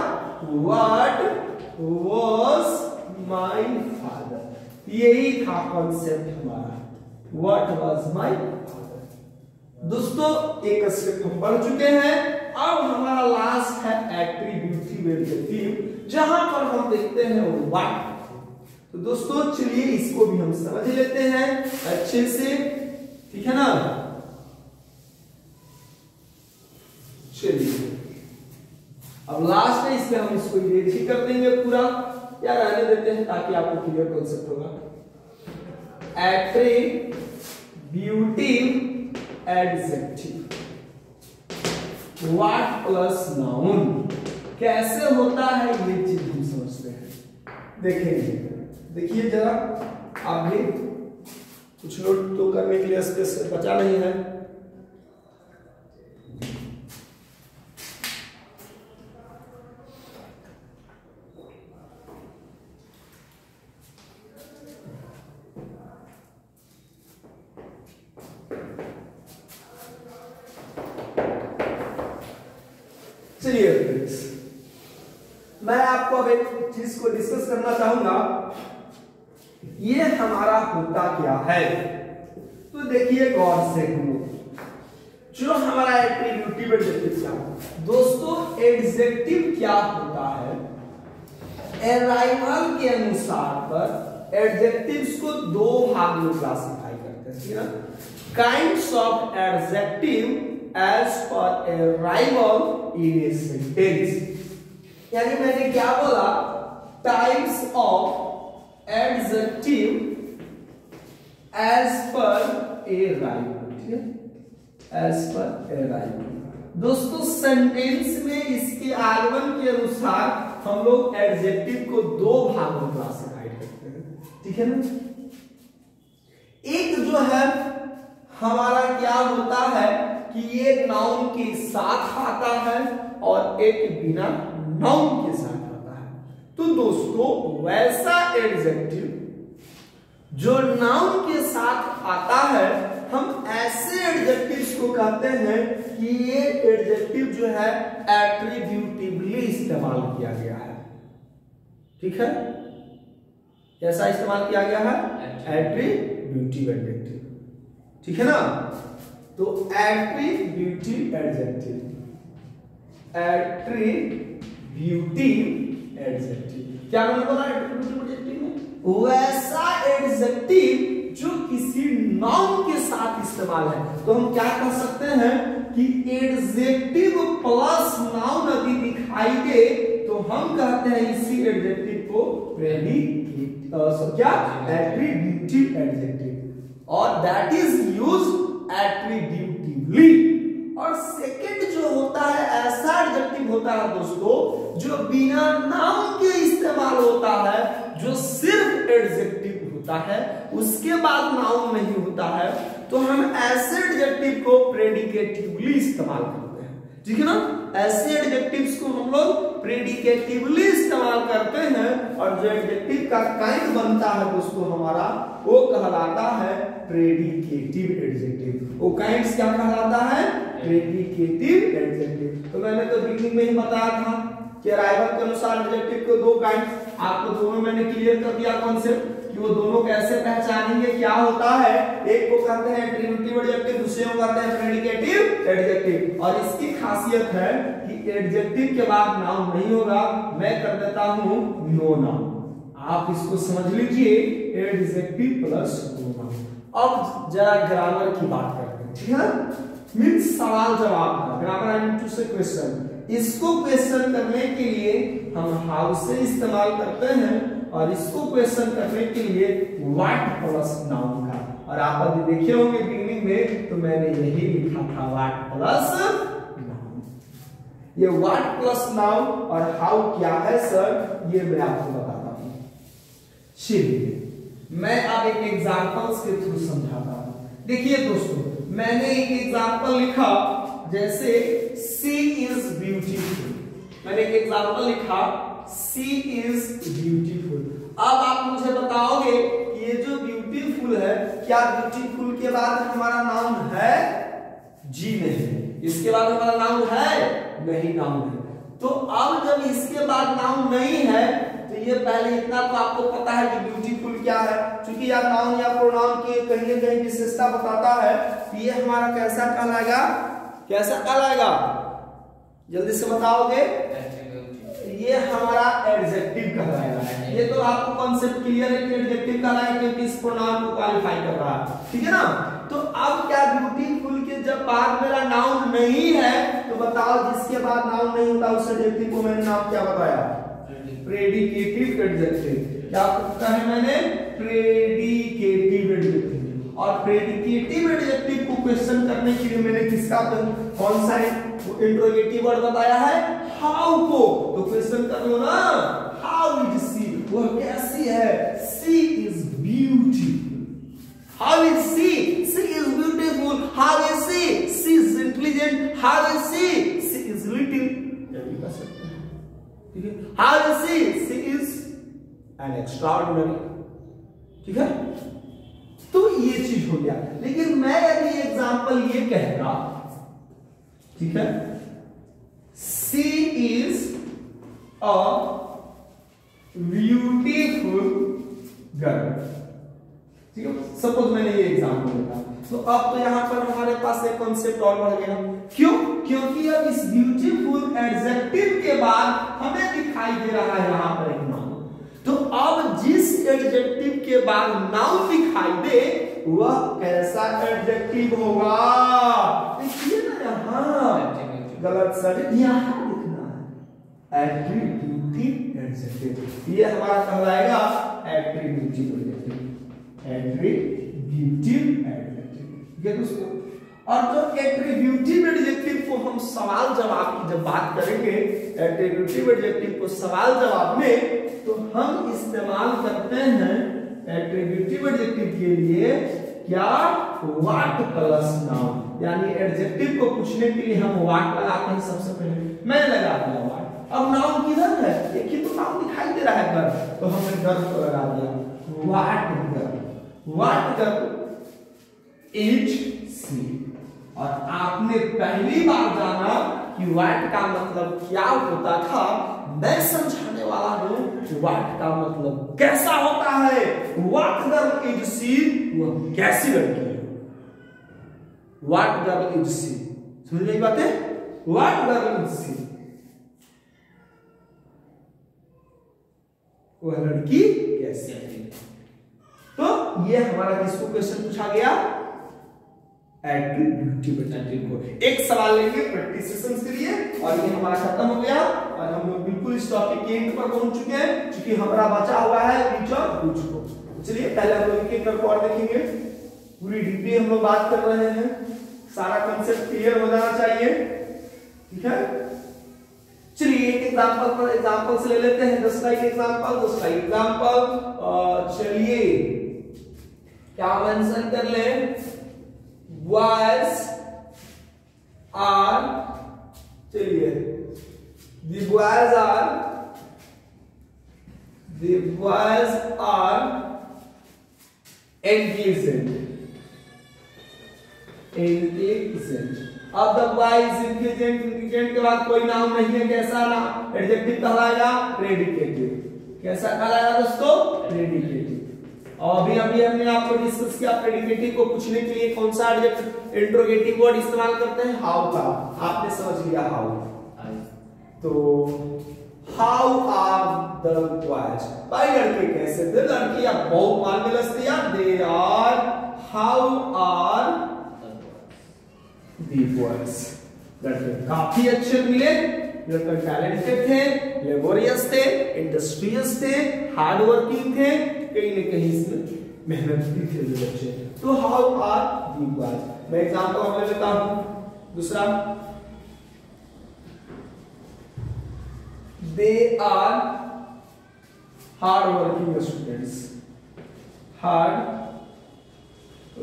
What was my father, यही था कॉन्सेप्ट हमारा, What was my father। दोस्तों एक स्टेप हम पढ़ चुके हैं, अब हमारा लास्ट है एट्रीब्यूटिव एडजेक्टिव, जहां पर हम देखते हैं व्हाट। तो दोस्तों चलिए इसको भी हम समझ लेते हैं अच्छे से, ठीक है ना। चलिए अब लास्ट है, इसमें हम इसको इरेज ही कर देंगे पूरा, या रहने देते हैं ताकि आपको क्लियर कॉन्सेप्ट होगा। Attributive adjective, what plus noun, कैसे होता है ये चीज हम समझते हैं। देखेंगे, देखिए जरा आप भी कुछ नोट तो करने के लिए स्पेस बचा नहीं है। चलिए मैं आपको अब एक चीज को डिस्कस करना चाहूंगा, ये हमारा होता क्या है। तो देखिए गौर से हम लोग, जो हमारा एट्रीब्यूटिव एडजेक्टिव क्या होता है दोस्तों? एडजेक्टिव क्या होता है? अराइवल के अनुसार पर एडजेक्टिव्स को दो भाग में क्लासिफाई करते हैं, ठीक है ना? Kinds of adjective as per arrival in a sentence. यानी मैंने क्या बोला? Types of adjective as per arrival, ठीक है? As per arrival. दोस्तों सेंटेंस में इसके आगमन के अनुसार हम लोग एडजेक्टिव को दो भाग में क्लासिफाई करते हैं, ठीक है ना? एक जो है हमारा क्या होता है कि ये नाउन के साथ आता है और एक बिना नाउन के साथ आता है। तो दोस्तों वैसा एडजेक्टिव जो नाउन के साथ आता है, हम ऐसे एडजेक्टिव्स को कहते हैं कि ये एडजेक्टिव जो है एट्रीब्यूटिवली इस्तेमाल किया गया है, ठीक है? कैसा इस्तेमाल किया गया है? एट्रीब्यूटिव एडजेक्टिव, ठीक है ना? तो एट्रीब्यूटिव एडजेक्टिव, एट्रीब्यूटिव एडजेक्टिव क्या मैंने बोला? एट्रीब्यूटिव एडजेक्टिव में वैसा एडजेक्टिव जो किसी नाउन के साथ इस्तेमाल है। तो हम क्या कर सकते हैं कि एडजेक्टिव प्लस नाउन यदि दिखाई दे तो हम कहते हैं इसी एडजेक्टिव को क्या? एट्रीब्यूटिव एडजेक्टिव, और दैट इज यूज्ड एट्रीब्यूटिवली। और सेकंड जो होता है ऐसा एडजेक्टिव होता है दोस्तों जो बिना नाउन के इस्तेमाल होता है, जो सिर्फ एडजेक्टिव होता है, उसके बाद नाउन नहीं होता है, तो हम ऐसे एडजेक्टिव को प्रेडिकेटिवली इस्तेमाल करते हैं, ठीक है ना? ऐसे एडजेक्टिव्स को हम लोग प्रेडिकेटिवली इस्तेमाल करते हैं और जो एडजेक्टिव का काइंड बनता है दोस्तों हमारा, वो कहलाता है प्रेडिकेटिव एडजेक्टिव। वो काइंड्स क्या कहलाता है? Predicative adjective. तो मैंने तो बिगिनिंग में ही बताया था कि अराइवल के अनुसार एडजेक्टिव को दो काइंड, आपको दोनों मैंने क्लियर कर दिया कॉन्सेप्ट कि वो दोनों कैसे पहचानेंगे, क्या होता है। एक को कहते हैं एट्रीब्यूटिव एडजेक्टिव, दूसरे को कहते हैं प्रेडिकेटिव एडजेक्टिव। और इसकी खासियत है कि एडजेक्टिव के बाद नाउन नहीं होगा, मैं कर देता हूं नो नाउन। आप इसको समझ लीजिए, एडजेक्टिव प्लस नो नाउन। अब जरा ग्रामर की बात करते हैं, ठीक है? मींस सवाल जवाब का ग्रामर, आई मीन टू से क्वेश्चन। इसको क्वेश्चन करने के लिए हम हाउ से इस्तेमाल करते हैं और इसको क्वेश्चन करने के लिए व्हाट प्लस नाउन का। और आप अभी देखे होंगे बिगिनिंग में, तो मैंने यही लिखा था व्हाट प्लस नाउन। ये व्हाट प्लस नाउन और हाउ क्या है सर, ये मैं आपको बताता हूं। चलिए मैं अब एक एग्जांपल्स के थ्रू समझाता हूं। देखिए दोस्तों, मैंने एक एग्जांपल लिखा, जैसे सी इज ब्यूटीफुल। मैंने एक एग्जांपल लिखा, सी इज ब्यूटीफुल। अब आप मुझे बताओगे कि ये जो ब्यूटीफुल है, क्या ब्यूटीफुल के बाद हमारा नाउन है? जी नहीं। इसके बाद हमारा नाउन है? नहीं, नाउन है। तो अब जब इसके बाद नाउन नहीं है, तो ये पहले इतना तो आपको पता है कि ब्यूटीफुल क्या है, क्योंकि या नाउन या प्रोनाउन की कहीं न कहीं विशेषता बताता है। तो ये हमारा कैसा कहलाएगा? कैसा कहलाएगा? जल्दी से बताओगे। ये हमारा एडजेक्टिव कहलाएगा। ये तो आपको कॉन्सेप्ट क्लियर है कि एडजेक्टिव कहलाएगा क्योंकि इस प्रोनाउन को क्वालिफाई कर रहा है, ठीक है ना? तो अब क्या ब्यूटीफुल के जब बाद मेरा नाउन नहीं है, तो बताओ जिसके बाद नाउन नहीं होता उस एडजेक्टिव को मैंने नाम क्या बताया? Predicative adjective. क्या कहा है मैंने? Predicative adjective. और प्रेडिकेटिव एडजेक्टिव को क्वेश्चन करने के लिए मैंने किसका कौन सा इंट्रोगेटिव वर्ड बताया है? हाउ को। तो क्वेश्चन कर लो ना, हाउ इज सी, वो कैसी है? She is beautiful. How is she? She is beautiful. How is she? She is intelligent. How is she? She is little. ये भी कर सकते हैं, ठीक है? How is she? She is an extraordinary, ठीक है? तो ये चीज हो गया। लेकिन मैं यदि एग्जांपल ये कहता, ठीक है, she is a beautiful girl, ठीक है? सपोज मैंने ये एग्जांपल लिखा, तो अब तो यहाँ पर हमारे पास एक कॉन्सेप्ट और बढ़ गया। क्यों? क्योंकि अब इस ब्यूटीफुल एडजेक्टिव के बाद हमें दिखाई दे रहा है यहाँ पर एक नाउन। तो अब जिस एडजेक्टिव के बाद नाउन दिखाई दे वह कैसा एडजेक्टिव होगा? देखिए ना यहाँ गलत शब्द यहाँ लिखना है, एट्रिब्यूटिव एडजेक्टिव। ये हमारा कहलाएगा एट्रिब्यूटिव एडजेक्टिव, एट्रिब्यूटिव एडजेक्टिव। ठीक है दोस्तों, और जो एट्रिब्यूटिव एडजेक्टिव को हम सवाल जवाब की जब बात करेंगे, एट्रिब्यूटिव एडजेक्टिव को सवाल जवाब में तो हम इस्तेमाल करते हैं एट्रिब्यूटिव एडजेक्टिव के लिए क्या? What plus noun. यानी एडजेक्टिव को पूछने के लिए हम व्हाट लगाते हैं। सबसे पहले मैंने लगा दिया व्हाट। अब नाउन किधर है? एक ही तो नाउन दिखाई दे रहा है गर्व, तो हमने गर्व को लगा दिया व्हाट गर्व। व्हाट गर्व इट सी। और आपने पहली बार जाना कि व्हाट का मतलब क्या होता था। मैं समझाने वाला हूं व्हाट का मतलब कैसा होता है। व्हाट गर्ल इज सी, वह कैसी लड़की है। व्हाट गर्ल इज सी, समझ में बात है? व्हाट गर्ल इज सी, वह लड़की कैसी है। तो ये हमारा किसको क्वेश्चन पूछा गया? एट्रिब्यूटिव एडजेक्टिव को। एक सवाल लेंगे प्रैक्टिस सेशंस के लिए और ये हमारा खत्म हो गया और हम लोग बिल्कुल इस टॉपिक के एंड पर पहुंच चुके हैं, क्योंकि हमारा बचा हुआ है विच और व्हिच को। चलिए पहले हम लोग एक एक और देखेंगे। पूरी डीपली हम लोग बात कर रहे हैं, सारा कांसेप्ट क्लियर हो जाना चाहिए। ठीक है, चलिए एक एग्जांपल से ले लेते हैं। दूसरा एग्जांपल चलिए क्या मेंशन कर ले? Boys are, चलिए the boys are intelligent. अब the boy is intelligent के बाद कोई नाम नहीं है, कैसा नाम? एडजेक्टिव कहलाएगा प्रेडिकेटिव। कैसा कहलाएगा दोस्तों? प्रेडिकेटिव। और अभी हमने आपको डिस्कस किया प्रेडिकेटिव को पूछने के लिए कौन सा एडजेक्टिव इंट्रोगेटिव वर्ड इस्तेमाल करते हैं? हाउ का। आपने समझ लिया हाउ। तो हाउ आर द बॉयज, भाई लड़के कैसे थे? लड़कियां बहुत मार्वेलस थी यार। They are, how are the boys, लड़के काफी अच्छे मिले, लड़के टैलेंटेड थे, लेबोरियस थे, इंडस्ट्रियस थे, हार्ड वर्किंग थे, कहीं न कहीं इसमें मेहनत भी थे जो बच्चे। तो हाउ आर दी बॉयज। मैं एग्जांपल और ले लेता हूं। दूसरा, they are hard working students, hard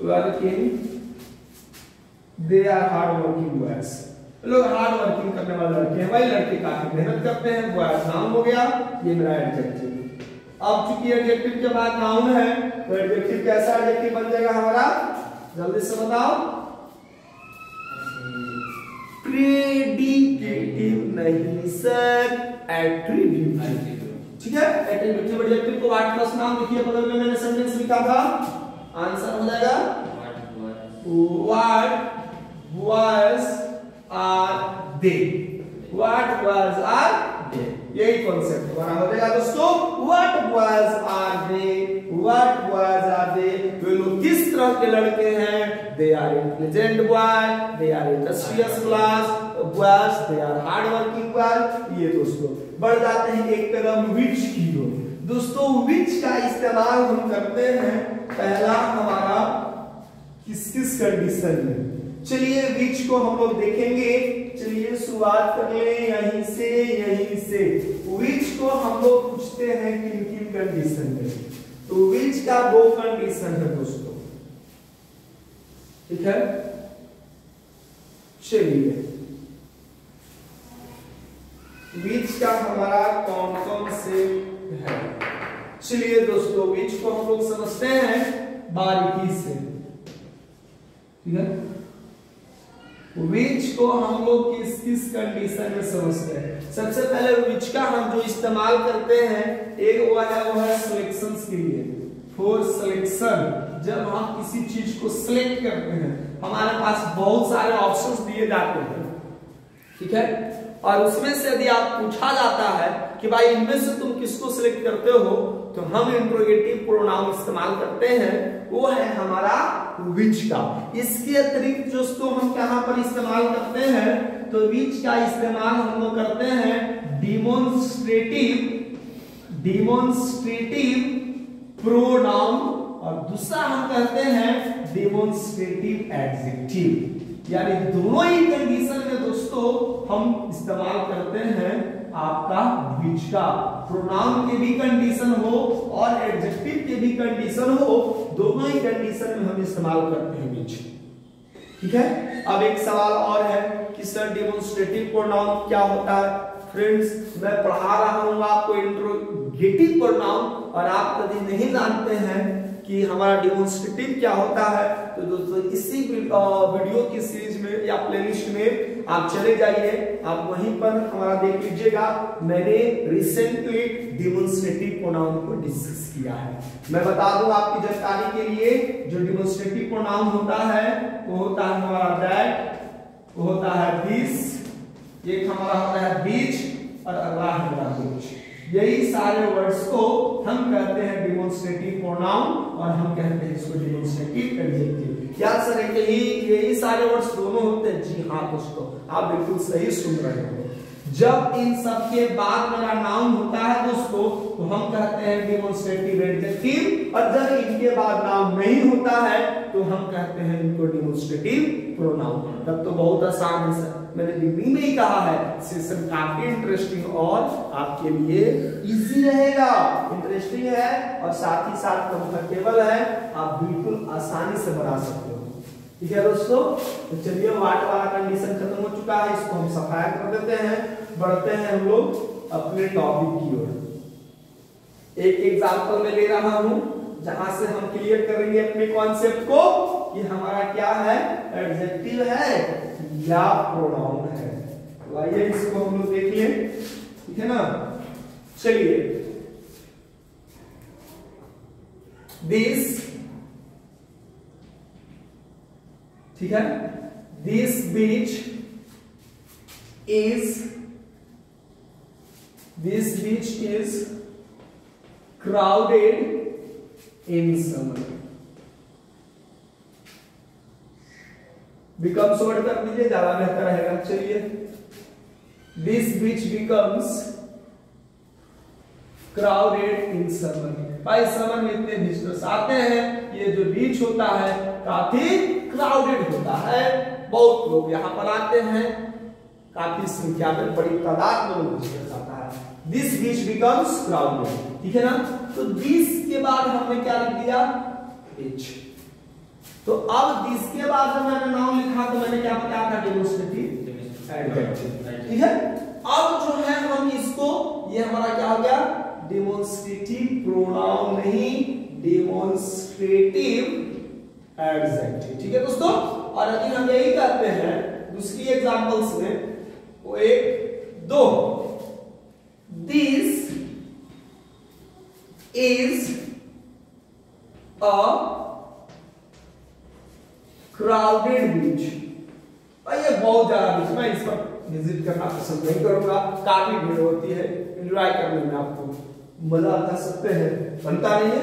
working, they are hard working boys. लोग हार्ड वर्किंग करने वाले लड़के हैं, भाई लड़के काफी मेहनत करते हैं। बॉयज नाउन हो गया, ये मेरा एडजेक्टिव। अब चूंकि एडजेक्टिव के बाद नाउन है तो एडजेक्टिव कैसा एडजेक्टिव बन जाएगा हमारा? जल्दी से बताओ। प्रेडिकेटिव नहीं सर, एट्रिब्यूटिव। ठीक है, एट्रिब्यूटिव एडजेक्टिव को व्हाट प्लस नाउन। देखिए बगल में मैंने सेंटेंस लिखा था, आंसर हो जाएगा what was are they. What was are they, यही कॉन्सेप्ट हमारा हो जाएगा दोस्तों। What was are they, what was are they, वे लोग किस तरह के लड़के हैं? They are intelligent boy, they are industrious class boys, they are hard working boy. ये दोस्तों बढ़ जाते हैं एक कदम विच की ओर। दोस्तों विच का इस्तेमाल हम करते हैं पहला हमारा किस किस कंडीशन में। चलिए विच को हम लोग देखेंगे। चलिए शुरुआत कर ले यहीं से, यहीं से। विच को हम लोग पूछते हैं किन किन कंडीशन में। तो विच का दो कंडीशन है दोस्तों, ठीक है। चलिए विच का हमारा कौन कौन से है? चलिए दोस्तों विच को हम लोग समझते हैं बारीकी से, ठीक है। विच को हम लोग किस किस कंडीशन में समझते हैं? सबसे पहले विच का हम जो इस्तेमाल करते हैं एक वो है सिलेक्शन के लिए, फॉर सिलेक्शन जब हम किसी चीज को सिलेक्ट करते हैं हमारे पास बहुत सारे ऑप्शंस दिए जाते हैं, ठीक है, और उसमें से यदि आप पूछा जाता है कि भाई इनमें से तुम किसको सिलेक्ट करते हो, तो हम इंट्रोगेटिव प्रोनाउन इस्तेमाल करते हैं, वो है हमारा विच का। इसके अतिरिक्त दोस्तों हम कहां पर इस्तेमाल करते हैं, तो विच का इस्तेमाल हम लोग करते हैं डिमोन्स्ट्रेटिव प्रोनाउन, और दूसरा हम कहते हैं डिमोन्स्ट्रेटिव एडजेक्टिव। यानी दोनों ही कंडीशन में दोस्तों हम इस्तेमाल करते हैं आपका विच का। प्रोनाउन के भी कंडीशन हो और एडजेक्टिव के भी कंडीशन हो, दोनों ही कंडीशन में हम इस्तेमाल करते हैं विच, ठीक है। अब एक सवाल और है कि सर डिमोन्स्ट्रेटिव प्रोनाउन क्या होता है। फ्रेंड्स, मैं पढ़ा रहा हूं आपको इंट्रोगेटिव प्रोनाउन, और आप कभी नहीं जानते हैं कि हमारा डिमोन्स्ट्रेटिव क्या होता है, तो दोस्तों इसी वीडियो की सीरीज में या प्लेलिस्ट में आप चले जाइए, आप वहीं पर हमारा देख लीजिएगा। मैंने रिसेंटली डिमोन्स्ट्रेटिव प्रोनाउन को डिस्कस किया है। मैं बता दूं आपकी जानकारी के लिए, जो डिमोन्स्ट्रेटिव प्रोनाउन होता है वो होता है हमारा दैट, वो होता है दिस, एक हमारा होता है बीच, और अगला हमारा विच। यही सारे वर्ड्स को हम कहते हैं डिमोन्स्ट्रेटिव प्रोनाउन, और हम कहते हैं इसको डिमोन्स्ट्रेटिव एडजेक्टिव। क्या सर यही सारे वर्ड्स दोनों होते हैं? जी हाँ दोस्तों, आप बिल्कुल सही सुन रहे हो। जब इन सब के बाद मेरा नाउन होता है दोस्तों, तो हम कहते हैं डिमोन्स्ट्रेटिव एडजेक्टिव, और जब इनके बाद नाउन नहीं होता है तो हम कहते हैं इनको डिमोन्स्ट्रेटिव प्रोनाउन। तब तो बहुत आसान है सर, मैंने बिगिनिंग में ही कहा है सेशन काफी इंटरेस्टिंग और आपके लिए इजी रहेगा। इंटरेस्टिंग है और साथ ही साथ कंफर्टेबल है, आप बिल्कुल आसानी से बना सकते हो, ठीक है दोस्तों। तो चलिए वाट वाला कंडीशन खत्म हो चुका है, इसको हम सफाया कर देते हैं, बढ़ते हैं हम लोग अपने टॉपिक की ओर। एक एग्जांपल में ले रहा हूं जहां से हम क्लियर करेंगे अपने कॉन्सेप्ट को कि हमारा क्या है, एडजेक्टिव है या प्रोनाउन है। तो आइए इसको हम लोग देखिए, ठीक है ना। चलिए, दिस, ठीक है, this beach is crowded in summer। becomes word कर दीजिए, ज्यादा बेहतर रहेगा। चलिए, this beach becomes crowded in summer। भाई समर में इतने विजिटर्स आते हैं, ये जो बीच होता है काफी क्राउडेड होता है, बहुत लोग यहाँ पर आते हैं, काफी संख्या में, बड़ी तादाद में लोग विजिटर्स आता है। दिस बीच becomes crowded, ठीक है ना। तो दिस के बाद हमने क्या लिख दिया, बीच। तो अब दिस के बाद जब मैंने नाउन लिखा तो मैंने क्या बताया था, डिमोन्स्ट्रेटिव एडजेक्टिव, ठीक है। अब जो है हम इसको, ये हमारा क्या हो गया, डिमोन्स्ट्रेटिव प्रोनाउन नहीं, डिमोन्स्ट्रेटिव एडजेक्टिव, ठीक है दोस्तों। और यदि हम यही कहते हैं दूसरी एग्जांपल्स में, वो एक दो, this is a crowded beach। ये बहुत ज्यादा बीच, मैं इस पर विजिट करना पसंद नहीं करूंगा, काफी भीड़ होती है, एंजॉय करने में आपको मजा कर सकते हैं, बनता नहीं है।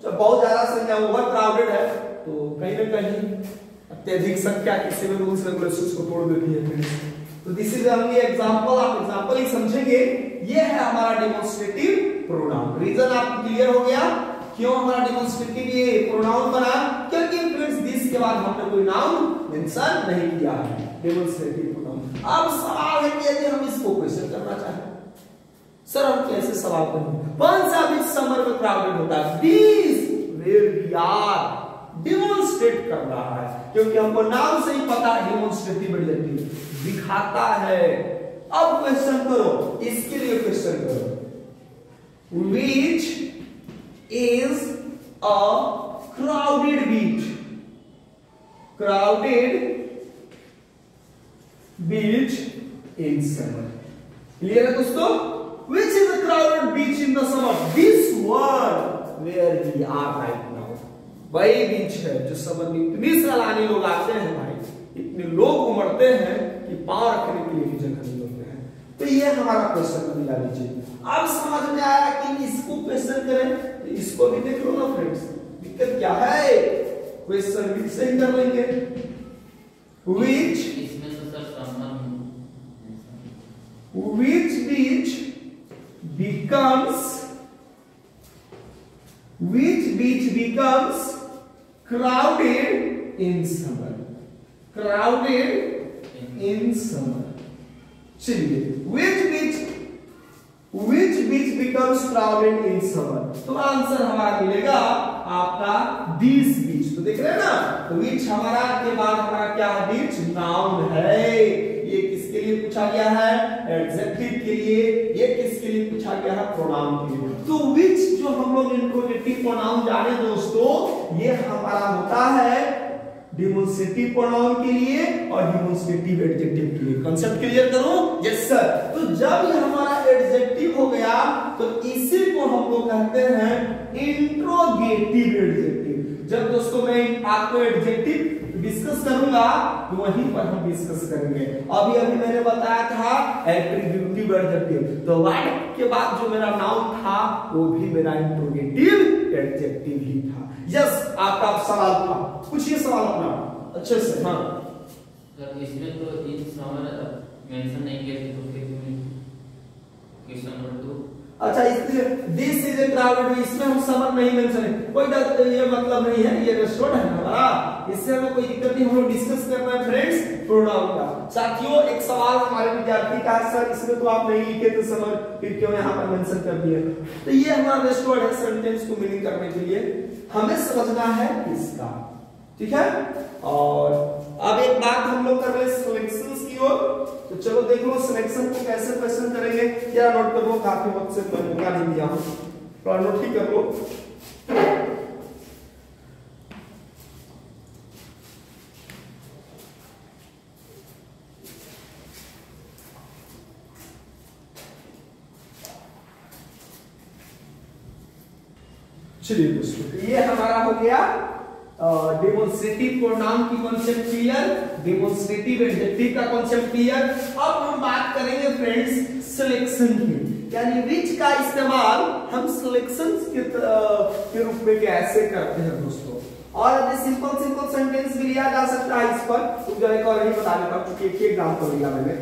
जब बहुत ज्यादा संख्या ओवर क्राउडेड है तो कहीं ना कहीं अत्यधिक संख्या किसी भी रूल्स रेगुलेशंस को तोड़ देती है। तो दिस इज ओनली एग्जांपल, आप एग्जांपल ही समझेंगे। ये है हमारा डिमोन्स्ट्रेटिव प्रोनाउन। रीजन आपको क्लियर हो गया क्यों हमारा डिमोन्स्ट्रेटिव ये प्रोनाउन बना, क्योंकि फ्रेंड्स दिस के बाद हमने कोई नाउन मेंशन नहीं किया है, डिमोन्स्ट्रेटिव प्रोनाउन। अब सवाल है कि यदि हम इसको क्वेश्चन करना चाहें, सर हम कैसे सवाल करेंगे, कौन सा बीच समर में क्राउडेड होता है, this where we are demonstrate कर रहा है, क्योंकि हमको नाम से ही पता है डिमोन्स्ट्रेटिव एडजेक्टिव दिखाता है। अब क्वेश्चन करो, इसके लिए क्वेश्चन करो, which is a crowded beach, crowded beach in summer। Clear है दोस्तों, which is a crowded beach in the summer, this one where we are right now। वही बीच है जो समर में इतनी सैलानी लोग आते हैं भाई, इतने लोग उमड़ते हैं कि पांव रखने के लिए भी जगह नहीं होते हैं। तो ये हमारा क्वेश्चन मिला लीजिए। अब समझ में आया कि इसको क्वेश्चन करें, तो इसको भी देख लो ना फ्रेंड्स, दिक्कत क्या है, क्वेश्चन भी से कर लेंगे। Which इसमें तो sir summer which beach becomes crowded in summer? Crowded in summer. चलिए, which beach becomes crowded in summer? तो आंसर हमारा मिलेगा आपका this beach। तो देख रहे हैं ना, तो which हमारा के बाद हमारा क्या है, beach नाउन है। ये किसके लिए पूछा गया है, एडजेक्टिव के लिए। ये किसके लिए पूछा गया है, प्रोनाउन के लिए। तो which जो हम लोग इंट्रोगेटिव प्रोनाउन जाने दोस्तों, ये हमारा होता है डिमोंस्ट्रेटिव प्रोनाउन के लिए और डिमोंस्ट्रेटिव एडजेक्टिव के लिए। कांसेप्ट क्लियर करो? Yes sir. तो जब ये हमारा एडजेक्टिव हो गया तो इसी को हम लोग कहते हैं इंट्रोगेटिव एडजेक्टिव। जब दोस्तों मैं आपको एडजेक्टिव डिस्कस करूंगा तो वहीं पर हम डिस्कस करेंगे। अभी मैंने बताया था एट्रिब्यूटिव एडजेक्टिव, तो वर्ड के बाद जो मेरा नाउन था वो भी मेरा इंट्रोगेटिव एडजेक्टिव ही था। यस, आपका सवाल था, पूछिए सवाल अपना अच्छे से। हाँ सर, इसमें तो इन समर मेंशन नहीं किया तो फिर क्वेश्चन नंबर 2। अच्छा, इसलिए दिस इज ए क्राउडेड, इसमें हम समर नहीं मेंशन है, कोई ये मतलब नहीं है, ये रेस्टोरेंट है हमारा, इससे हमें कोई दिक्कत नहीं। हम लोग डिस्कस कर रहे हैं फ्रेंड्स प्रोनाउन का। साथियों, एक सवाल हमारे विद्यार्थी का है, सर इसमें तो आप नहीं लिखे थे समर, फिर क्यों यहाँ पर मेंशन कर दिए? तो ये हमारा रेस्टोरेंट है, सेंटेंस को मीनिंग करने के लिए हमें समझना है इसका, ठीक है। और अब एक बात हम लोग कर रहे हैं सिलेक्शंस की ओर, तो चलो देख लो सिलेक्शन को कैसे क्वेश्चन करेंगे। क्या नोट कर लो, काफी वक्त से मैं मौका नहीं दिया हूं, थोड़ा नोट ही कर लो। चलिए दोस्तों, ये हमारा हो गया डेमोंस्ट्रेटिव प्रोनाउन की कॉन्सेप्ट क्लियर, डेमोंस्ट्रेटिव एडजेक्टिव का कॉन्सेप्ट क्लियर। अब हम बात करेंगे फ्रेंड्स सिलेक्शन की, यानी विच का इस्तेमाल हम सिलेक्शन के रूप में कैसे करते हैं दोस्तों। और अभी सिंपल सेंटेंस भी लिया जा सकता है इस पर, तो जो एक और ही बता देता हूं क्योंकि एक एग्जांपल लिया मैंने,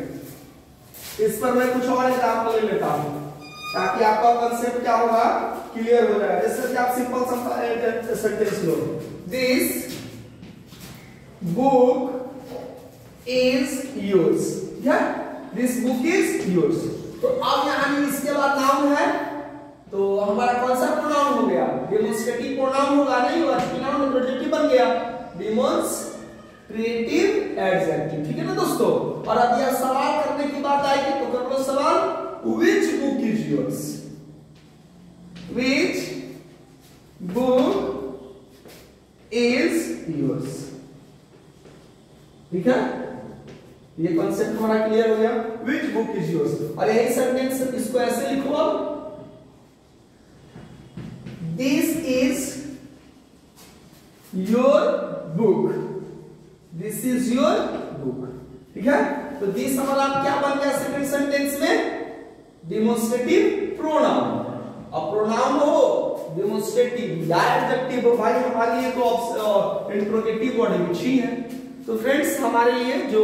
इस पर मैं कुछ और एग्जांपल ले लेता हूं ताकि आपका कॉन्सेप्ट क्या होगा, क्लियर हो जाए। जैसे कि आप simple sentence low, this book is yours, या दिस बुक इज योर्स। तो अब यहां इसके बाद नाउन है, तो हमारा कौन सा प्रोनाउन हो गया, डेमोंस्ट्रेटिव प्रोनाउन होगा, नहीं होगा, नाउन एडजेक्टिव बन गया डेमोंस्ट्रेटिव एडजेक्टिव, ठीक है ना दोस्तों। और अब यह सवाल करने की बात आएगी तो कर लो सवाल, which book is yours? Which book is yours? ठीक है, ये कॉन्सेप्ट हमारा क्लियर हो गया, which book is yours। और यही सेंटेंस इसको ऐसे लिखो, अब this is your book, this is your book, ठीक है। तो दिस हमारा क्या बन गया सेकंड सेंटेंस में, डेमोंस्ट्रेटिव प्रोनाउन। अब प्रोनाउन हो डेमोंस्ट्रेटिव या एडजेक्टिव हो, भाई हमारे लिए तो इंट्रोगेटिव वर्ड विच ही है। तो फ्रेंड्स हमारे लिए जो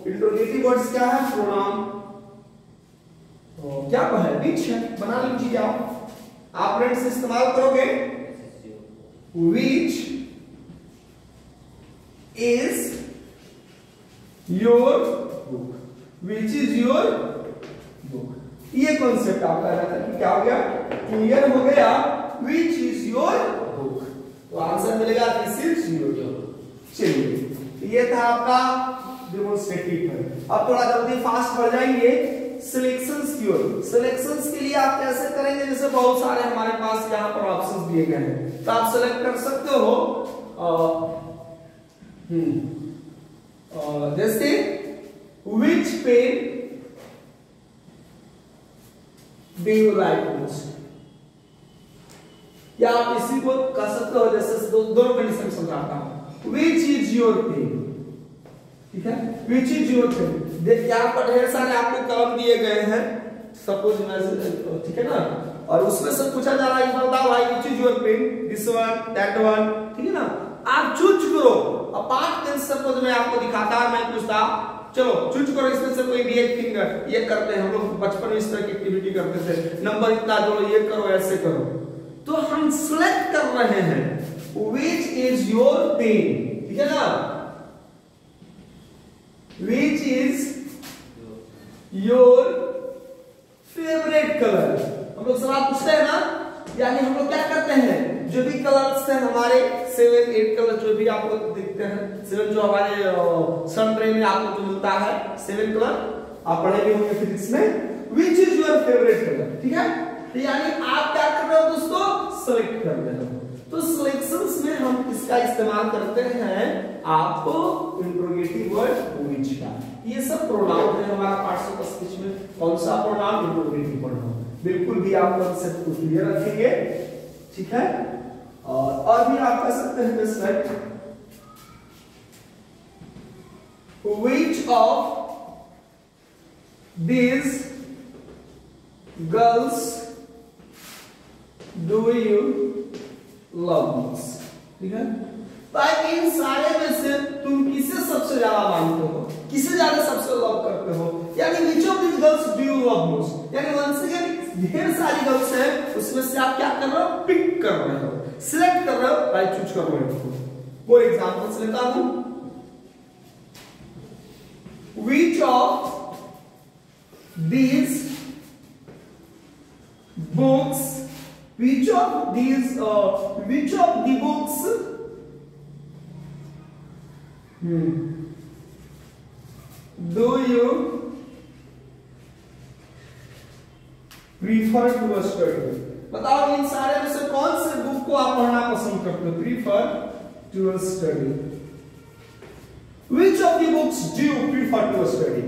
इंट्रोगेटिव वर्ड्स क्या है, प्रोनाउन तो क्या है, विच है, बना लीजिए आप फ्रेंड्स इस्तेमाल करोगे, विच is your book, which is your book. ये कॉन्सेप्ट आपका रहता है कि क्या हो गया, क्लियर हो गया, विच इज योर बुक, तो आंसर मिलेगा दिस इज योर। चलिए, ये था आपका डेमोंस्ट्रेटिव पर। अब थोड़ा जल्दी फास्ट बढ़ जाएंगे सिलेक्शंस की ओर। सिलेक्शंस के लिए आप कैसे करेंगे, जैसे बहुत सारे हमारे पास यहाँ पर ऑप्शंस दिए गए हैं, तो आप सेलेक्ट कर सकते हो। जैसे which pen do you like most, या आप इसी को कह सकते हो, जैसे दोनों कंडीशन समझाता हूं। विच इज योर पेन, ठीक है, विच इज योर पेन। यहाँ पर ढेर सारे आपको कलम दिए गए हैं, सपोज, ठीक है ना, और उसमें से पूछा जा रहा है बताओ भाई which is your pen, this one, that one, ठीक है ना, आप चूज करो। अब 5 दिन सपोज मैं आपको दिखाता, मैं पूछता चलो चूज करो इसमें से कोई भी एक फिंगर, ये करते हैं हम लोग बचपन में इस तरह की एक्टिविटी करते थे, नंबर इतना जोड़ो, ये करो, ऐसे करो। तो हम सिलेक्ट कर रहे हैं विच इज योर पेन, ठीक है ना, विच इज योर फेवरेट कलर। हम लोग सवाल पूछते हैं ना, यानी हम लोग क्या करते हैं, जो भी कलर्स हैं हमारे 7 8 कलर जो भी आपको दिखते हैं, 7 जो हमारे सन रे में आपको जो मिलता है 7 कलर, आप पढ़े भी होंगे फिजिक्स में, विच इज योर फेवरेट कलर, ठीक है। तो यानी आप क्या कर रहे हो दोस्तों, सिलेक्ट कर रहे हो। तो सिलेक्शंस में हम इसका इस्तेमाल करते हैं, आपको इंट्रोगेटिव वर्ड विच का। ये सब प्रोनाउन है हमारा पार्टिसिपल स्पीच में। कौन सा प्रोनाउन, इंट्रोगेटिव प्रोनाउन। बिल्कुल भी आप कंसेप्ट को क्लियर रखेंगे, ठीक है। और भी आप कह सकते हैं select which of these girls do you love most, ठीक है। भाई इन सारे में से तुम किसे सबसे ज्यादा मानते हो, किसे ज्यादा सबसे लव करते हो, यानी which of these girls do you love most, यानी once again ढेर सारी गर्ल्स हैं, उसमें से आप क्या कर रहे हो, पिक कर रहे हो, सिलेक्ट कर रहे हो, भाई चूज कर रहे हो। फॉर एग्जांपल लेता हूं, which of these books, which of the books do you prefer to study। बताओ इन सारे में से कौन से बुक को आप पढ़ना पसंद करते हो, prefer to study. Which of the books do you prefer to study?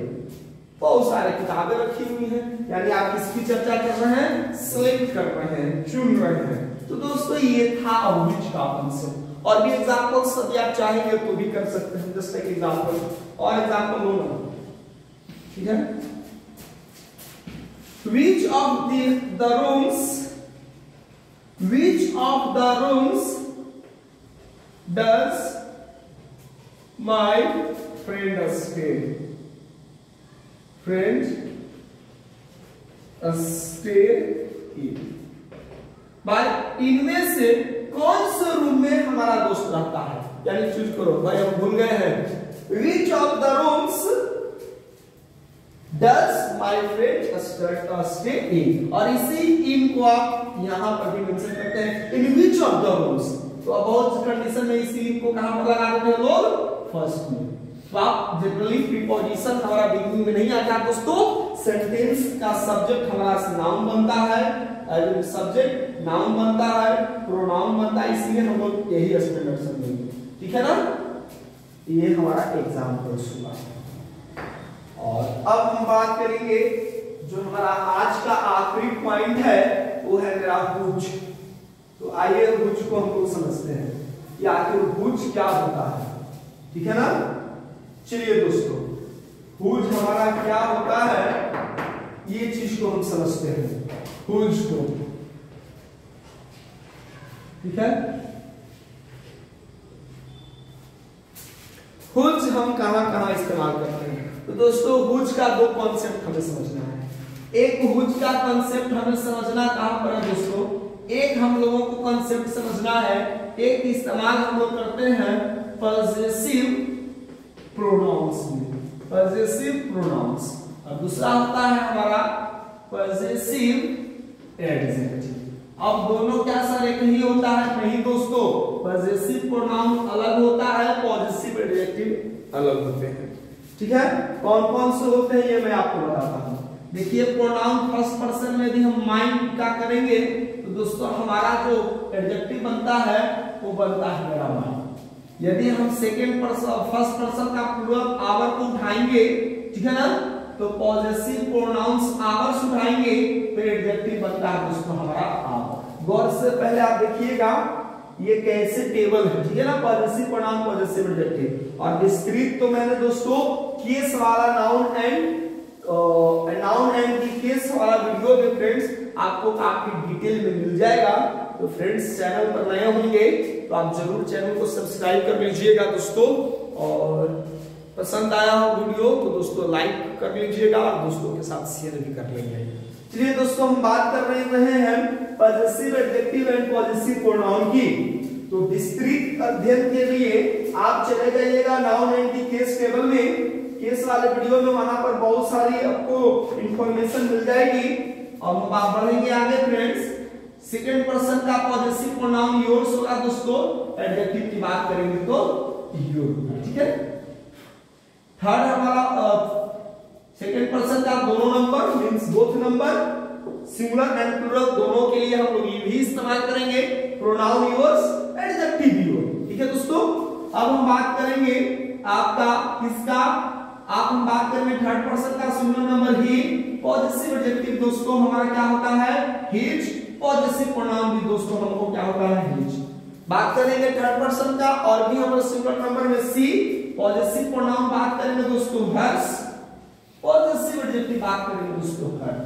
बहुत सारे किताबें रखी हुई हैं, यानी आप किसकी चर्चा कर रहे हैं, सिलेक्ट कर रहे हैं, चुन रहे हैं। तो दोस्तों ये था which का कंसेप्ट। और भी एग्जांपल्स यदि आप चाहेंगे तो भी कर सकते हैं, जस्ट एक एग्जांपल और एग्जांपल लो ना, ठीक है। Which of the rooms does my friend stay? Stay in। भाई इनमें से कौन से रूम में हमारा दोस्त रहता है, यानी चूज करो। भाई हम भूल गए हैं, which of the rooms does my friend stay in, और इसी in को आप यहां पर भी मेंशन करते हैं, in which of the rooms। तो अब बहुत कंडीशन में इसी in को कहां पर लगा देते हैं लोग, फर्स्ट में। तो आप जनरली प्रीपोजिशन हमारा बिगिनिंग में नहीं आता दोस्तों, सेंटेंस का सब्जेक्ट हमारा नाउन बनता है, सब्जेक्ट नाउन बनता है, प्रोनाउन बनता है, इसलिए हम लोग यही स्टैंडर्ड समझेंगे, ठीक है ना। ये हमारा एग्जांपल हुआ। और अब हम बात करेंगे जो हमारा आज का आखिरी पॉइंट है, वो है मेरा हुज। तो आइए हुज को हम लोग समझते हैं कि आखिर हुज क्या होता है, ठीक है ना। चलिए दोस्तों, हुज हमारा क्या होता है, ये चीज को हम समझते हैं, हुज को, ठीक है। हुज हम कहां कहां इस्तेमाल करते हैं, तो दोस्तों हुज का दो कॉन्सेप्ट हमें समझना है। एक हुज का कॉन्सेप्ट हमें समझना कहां पर है दोस्तों, एक हम लोगों को कॉन्सेप्ट समझना है, एक इस्तेमाल हम लोग करते हैं पॉजेसिव प्रोनाउंस में, पॉजेसिव प्रोनाउंस, और दूसरा होता है हमारा पॉजेसिव एडजेक्टिव। अब दोनों क्या सर एक ही होता है, नहीं दोस्तों, पॉजेसिव प्रोनाउन अलग होता है, पॉजेसिव एडजेक्टिव अलग होते हैं, ठीक है। कौन कौन से होते हैं ये मैं आपको बताता हूं। देखिए प्रोनाउन फर्स्ट पर्सन में यदि हम माइंड का करेंगे तो दोस्तों हमारा जो एडजेक्टिव बनता है वो बनता है मेरा माइंड। यदि हम सेकेंड पर्सन फर्स्ट पर्सन का प्लूरल आवर को उठाएंगे, ठीक है ना, तो पॉजेसिव प्रोनाउंस आवर्स उठाएंगे तो एडजेक्टिव बनता है दोस्तों हमारा आवर। गौर से पहले आप देखिएगा ये कैसे टेबल है, ठीक है ना, पॉजेसिव प्रोनाउन पॉजेसिव एडजेक्टिव। और डिस्क्रीट तो मैंने दोस्तों केस वाला नाउन एंड दी केस वाला वीडियो में फ्रेंड्स आपको काफी डिटेल में मिल जाएगा। तो फ्रेंड्स चैनल पर नए होंगे तो आप जरूर चैनल को सब्सक्राइब कर लीजिएगा दोस्तों, और पसंद आया हो वीडियो तो दोस्तों लाइक कर लीजिएगा और दोस्तों के साथ शेयर भी कर लेंगे। चलिए दोस्तों हम बात कर रहे हैं possessive adjective and possessive pronoun की। तो विस्तृत अध्ययन के लिए आप चले जाइएगा noun and the case table में, केस वाले वीडियो में, वहां पर बहुत सारी आपको इंफॉर्मेशन मिल जाएगी। और हम बात बढ़ेंगे आगे फ्रेंड्स। सेकंड पर्सन का पॉजेसिव प्रोनाउन योर्स होगा दोस्तों, एडजेक्टिव की बात करेंगे तो योर, ठीक है। थर्ड हमारा सेकंड पर्सन का दोनों number means both number, singular and plural दोनों के लिए हम लोग ये भी इस्तेमाल करेंगे, प्रोनाउन योर्स, एडजेक्टिव योर, ठीक है दोस्तों। अब हम बात करेंगे आपका किसका, हम बात करेंगे थर्ड पर्सन का सिंगुलर नंबर ही, पॉजेसिव एडजेक्टिव दोस्तों हमारा क्या होता है हिज, पॉजेसिव प्रोनाउन भी दोस्तों हमको क्या होता है हिज। बात करेंगे थर्ड पर्सन का और भी हमारे सिंगुलर नंबर में सी, पॉजेसिव प्रोनाउन बात करेंगे दोस्तों हर्स, पॉजेसिव एडजेक्टिव बात करेंगे दोस्तों हर।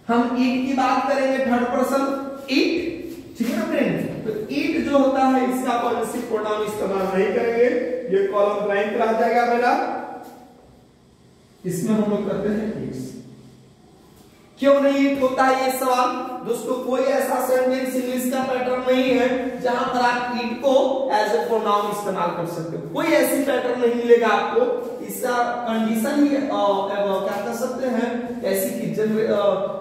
हम ईट की बात करेंगे थर्ड पर्सन ईट, ठीक है ना फ्रेंड्स। तो ईट जो होता है इसका पॉजेसिव प्रोनाउन इस्तेमाल नहीं करेंगे, ये कॉलम ब्लैंक रह जाएगा मेरा, इसमें हम लोग करते हैं ईट्स। क्यों नहीं ईट होता है ये सवाल दोस्तों, कोई ऐसा सेंटेंस इंग्लिश का पैटर्न नहीं है जहां पर आप ईट को एज ए प्रोनाउन इस्तेमाल कर सकते हो, कोई ऐसी पैटर्न नहीं मिलेगा आपको। इसका कंडीशन ही क्या कर सकते हैं, ऐसी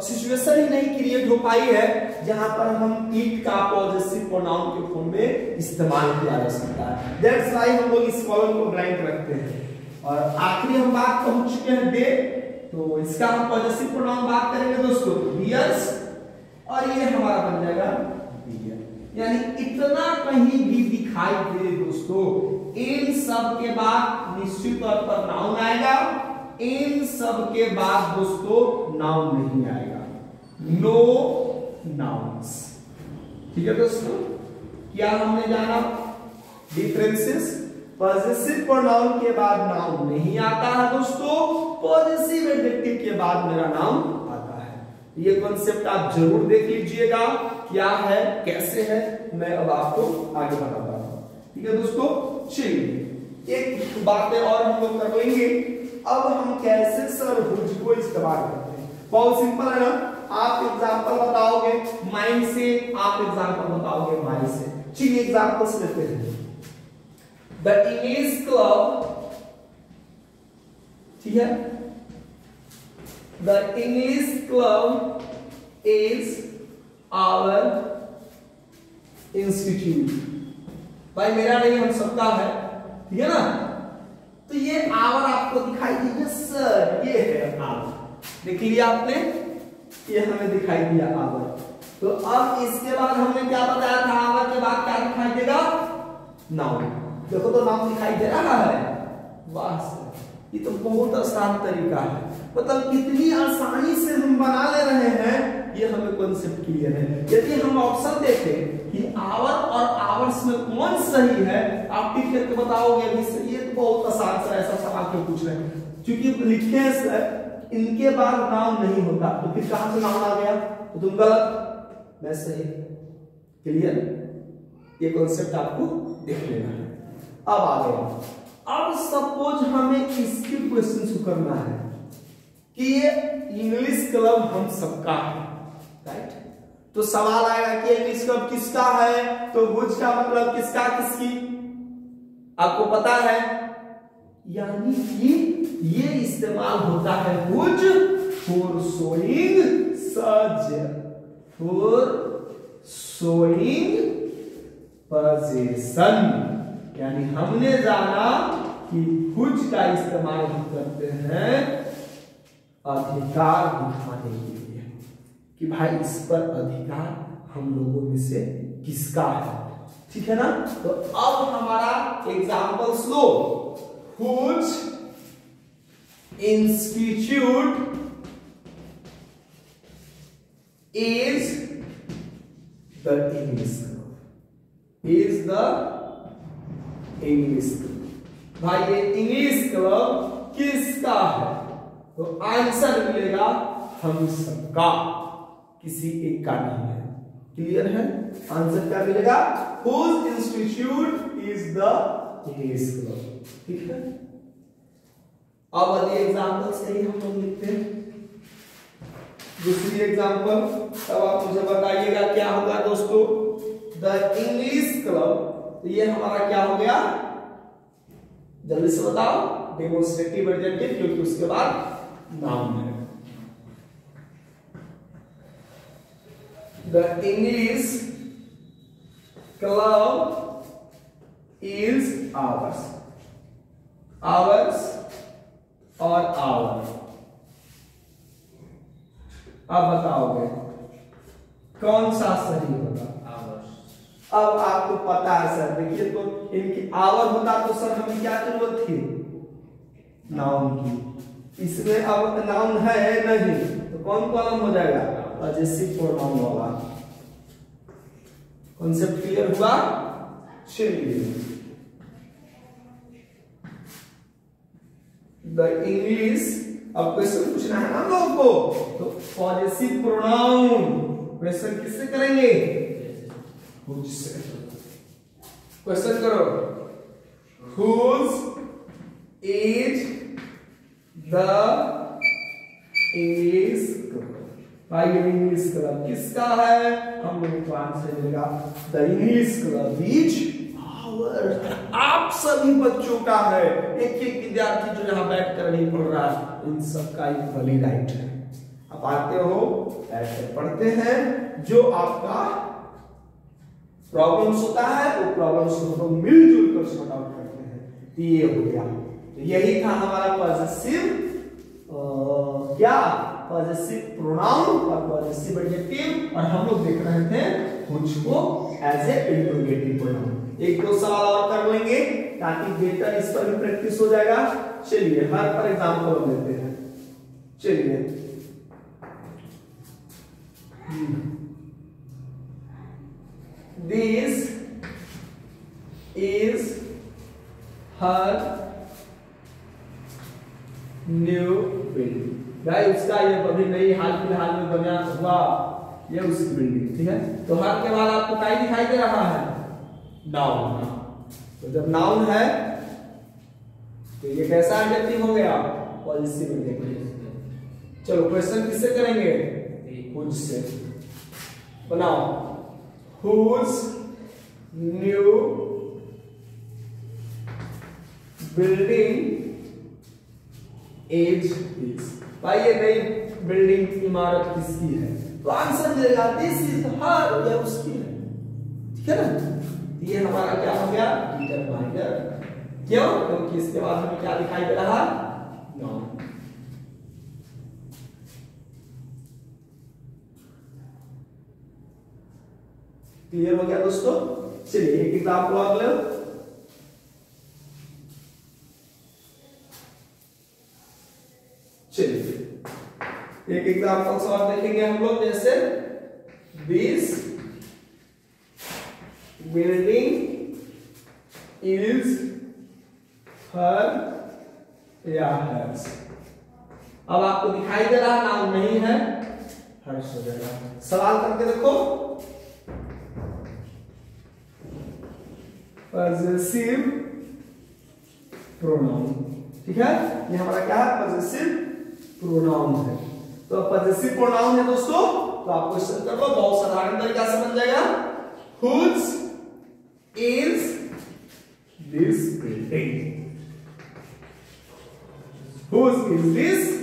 सिचुएशन ही नहीं क्रिएट हो पाई है जहां पर हम ईट का पॉजेसिव प्रोनाउन के फॉर्म में इस्तेमाल किया जा सकता है। दैट्स व्हाई हम लोग इस कॉलम को ब्लैंक रखते हैं। और आखिरी हम बात पहुंच चुके हैं डे, तो इसका हम पॉजेसिव प्रोनाउन बात करेंगे दोस्तों डियर्स, और ये हमारा बन जाएगा डियर। यानी इतना कहीं भी दिखाई दे दोस्तों, इन सब के बाद निश्चित तौर पर नाउन आएगा, इन सब के बाद दोस्तों नाउन नहीं आएगा, नो नाउन्स, ठीक है दोस्तों। क्या हमने जाना डिफरेंसेस, पॉजेसिव प्रोनाउन के बाद नाउन नहीं आता है दोस्तों, पॉजेसिव एडजेक्टिव के बाद मेरा नाउन आता है। ये कॉन्सेप्ट आप जरूर देख लीजिएगा क्या है कैसे है, मैं अब आपको आगे बताता हूं, ठीक है दोस्तों। चलिए एक बातें और हम लोग कर लेंगे, अब हम कैसे सर हुज को इस्तेमाल करते हैं, बहुत सिंपल है ना। आप एग्जांपल बताओगे माइंड से, आप एग्जांपल बताओगे माइंड से। चलिए एग्जांपल्स लेते हैं। The English club, ठीक है, The English club is our institute। भाई मेरा नहीं हम सबका है, ठीक है ना। तो ये आवर आपको दिखाई दीजिए सर, ये है आवर, देख लिया आपने, ये हमें दिखाई दिया आवर। तो अब इसके बाद हमने क्या बताया था, आवर के बाद क्या दिखाई देगा नाउन। देखो तो नाम दिखाई दे रहा है, वाह सर ये तो बहुत आसान तरीका है, मतलब कितनी आसानी से हम बना ले रहे हैं, ये हमें कॉन्सेप्ट क्लियर है। यदि हम ऑप्शन देखें कि आवर और आवर्स में कौन सही है, आप टिक करके बताओगे अभी से, ये तो बहुत आसान सा ऐसा सवाल क्यों पूछ रहे हैं, क्योंकि लिखे हैं सर इनके बाद नाउन नहीं होता, तो फिर कहां से नाउन आ गया, तो तुम गलत मैं सही। क्लियर, ये कॉन्सेप्ट आपको देख लेना है। अब आ गया, अब सपोज हमें इसके क्वेश्चन को करना है कि ये इंग्लिश क्लब हम सबका है, राइट। तो सवाल आएगा कि इंग्लिश क्लब किसका है, तो हुज का मतलब किसका किसकी, आपको पता है, यानी कि ये इस्तेमाल होता है whose for showing such, for showing position. यानी हमने जाना कि हुज का इस्तेमाल हम करते हैं अधिकार दिखाने के लिए कि भाई इस पर अधिकार हम लोगों में से किसका है, ठीक है ना। तो अब हमारा एग्जांपल लो, whose institute is the English club, is the English club. भाई ये इंग्लिश क्लब किसका है? तो आंसर मिलेगा हम सबका, किसी एक का नहीं है। क्लियर है? आंसर क्या मिलेगा? Whose institute is the English club. ठीक है, अब वाली एग्जाम्पल से ही हम लोग लिखते हैं दूसरी एग्जाम्पल। तब आप मुझे बताइएगा क्या होगा दोस्तों। द इंग्लिश क्लब, तो ये हमारा क्या हो गया? जल्दी से बताओ। डेमोन्स्ट्रेटिव एडजेक्टिव, क्योंकि उसके बाद नाउन है। The English club is ours, hours और आवर। अब बताओगे कौन सा सही होगा? आवर्स। अब आपको पता है सर, देखिए तो इनकी आवर होता तो सर हमें क्या जरूरत थी? नाउन की। इसमें अब नाउन है नहीं, तो कौन कॉलम हो जाएगा? पजेसिव प्रोनाउन वाला। कॉन्सेप्ट क्लियर हुआ? चलिए, द इंग्लिश, अब क्वेश्चन पूछना है ना हम लोगों को, तो पॉजेसिव प्रोनाउन क्वेश्चन किससे करेंगे? हुज से। क्वेश्चन करो, whose is the English club. भाई इंग्लिश क्लब किसका है? हम लोग को आंसर मिलेगा the English club is our. आप सभी बच्चों का है, एक एक विद्यार्थी जो यहाँ बैठ कर नहीं पढ़ रहा है, इन सबका इक्वली राइट है। आप आते हो, ऐसे पढ़ते हैं, जो आपका प्रॉब्लम्स होता है वो प्रॉब्लम्स को हम लोग मिलजुल कर सॉर्ट आउट करते हैं। ये हो गया, तो यही था हमारा पॉजेसिव क्या? पॉजेसिव प्रोनाउन और पॉजेसिव एडजेक्टिव, और हम लोग देख रहे थे हुज को एज ए इंट्रोगेटिव प्रोनाउन। एक दो सवाल और कर लेंगे ताकि बेटर इस पर भी प्रैक्टिस हो जाएगा। चलिए हर पर एग्जांपल लेते हैं। चलिए, this is her new building. भाई उसका ये अभी नई हाल फिलहाल में बना हुआ ये उसकी बिल्डिंग। ठीक है, तो हर के बाद आपको क्या दिखाई दे रहा है? नाउन। तो जब नाउन है तो ये कैसा एडजेक्टिव हो गया? Possessive adjective. चलो क्वेश्चन किससे करेंगे? हुज से। बनाओ, whose new building is this. भाई ये नई बिल्डिंग इमारत किसकी है? तो आंसर मिलेगा दिस इज हर, ये उसकी है। ठीक है ना, ये हमारा क्या हो गया? डिटरमाइनर। क्यों? क्योंकि इसके बाद हमें क्या दिखाई दे रहा? नाउन। क्लियर हो गया दोस्तों? चलिए एक एग्जांपल और लो। चलिए एक एग्जांपल और देखेंगे हम लोग, जैसे दिस बिल्डिंग इज हर या हर्स। अब आपको दिखाई दे रहा नाउन नहीं है, हर्स हो जाएगा। सवाल करके देखो, पॉजेसिव प्रोनाउन। ठीक है, ये हमारा क्या है? पॉजेसिव प्रोनाउन है। तो पॉजेसिव प्रोनाउन है दोस्तों, तो आप क्वेश्चन कर लो, बहुत साधारण तरीका से बन जाएगा। Whose is this building? Whose is this?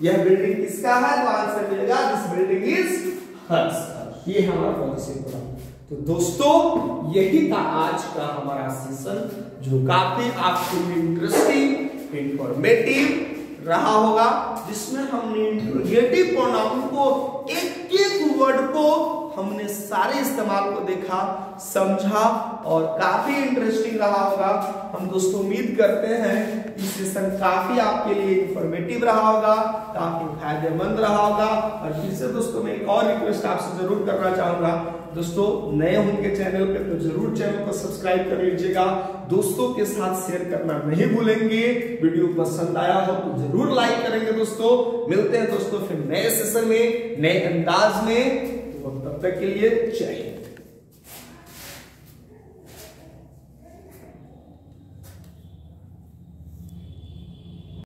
यह बिल्डिंग किसका है? तो आंसर मिलेगा दिस बिल्डिंग इज हर्स। ये हमारा पॉजेसिव प्रोनाउन। तो दोस्तों यही था आज का हमारा सेशन, जो काफी आपके लिए इंटरेस्टिंग, इंफॉर्मेटिव रहा होगा, जिसमें हमने इंट्रोगेटिव प्रोनाउन को एक एक वर्ड को हमने सारे इस्तेमाल को देखा, समझा और काफी इंटरेस्टिंग रहा होगा। हम दोस्तों उम्मीद करते हैं ये सेशन काफी आपके लिए इंफॉर्मेटिव रहा होगा, काफी फायदेमंद रहा होगा। और फिर से दोस्तों मैं एक और रिक्वेस्ट आपसे जरूर करना चाहूंगा, दोस्तों नए होंगे चैनल पे तो जरूर चैनल को सब्सक्राइब कर लीजिएगा, दोस्तों के साथ शेयर करना नहीं भूलेंगे। वीडियो पसंद आया हो तो जरूर लाइक करेंगे दोस्तों। मिलते हैं दोस्तों फिर नए सेशन में, नए अंदाज में। तो तब तक के लिए जय हिंद।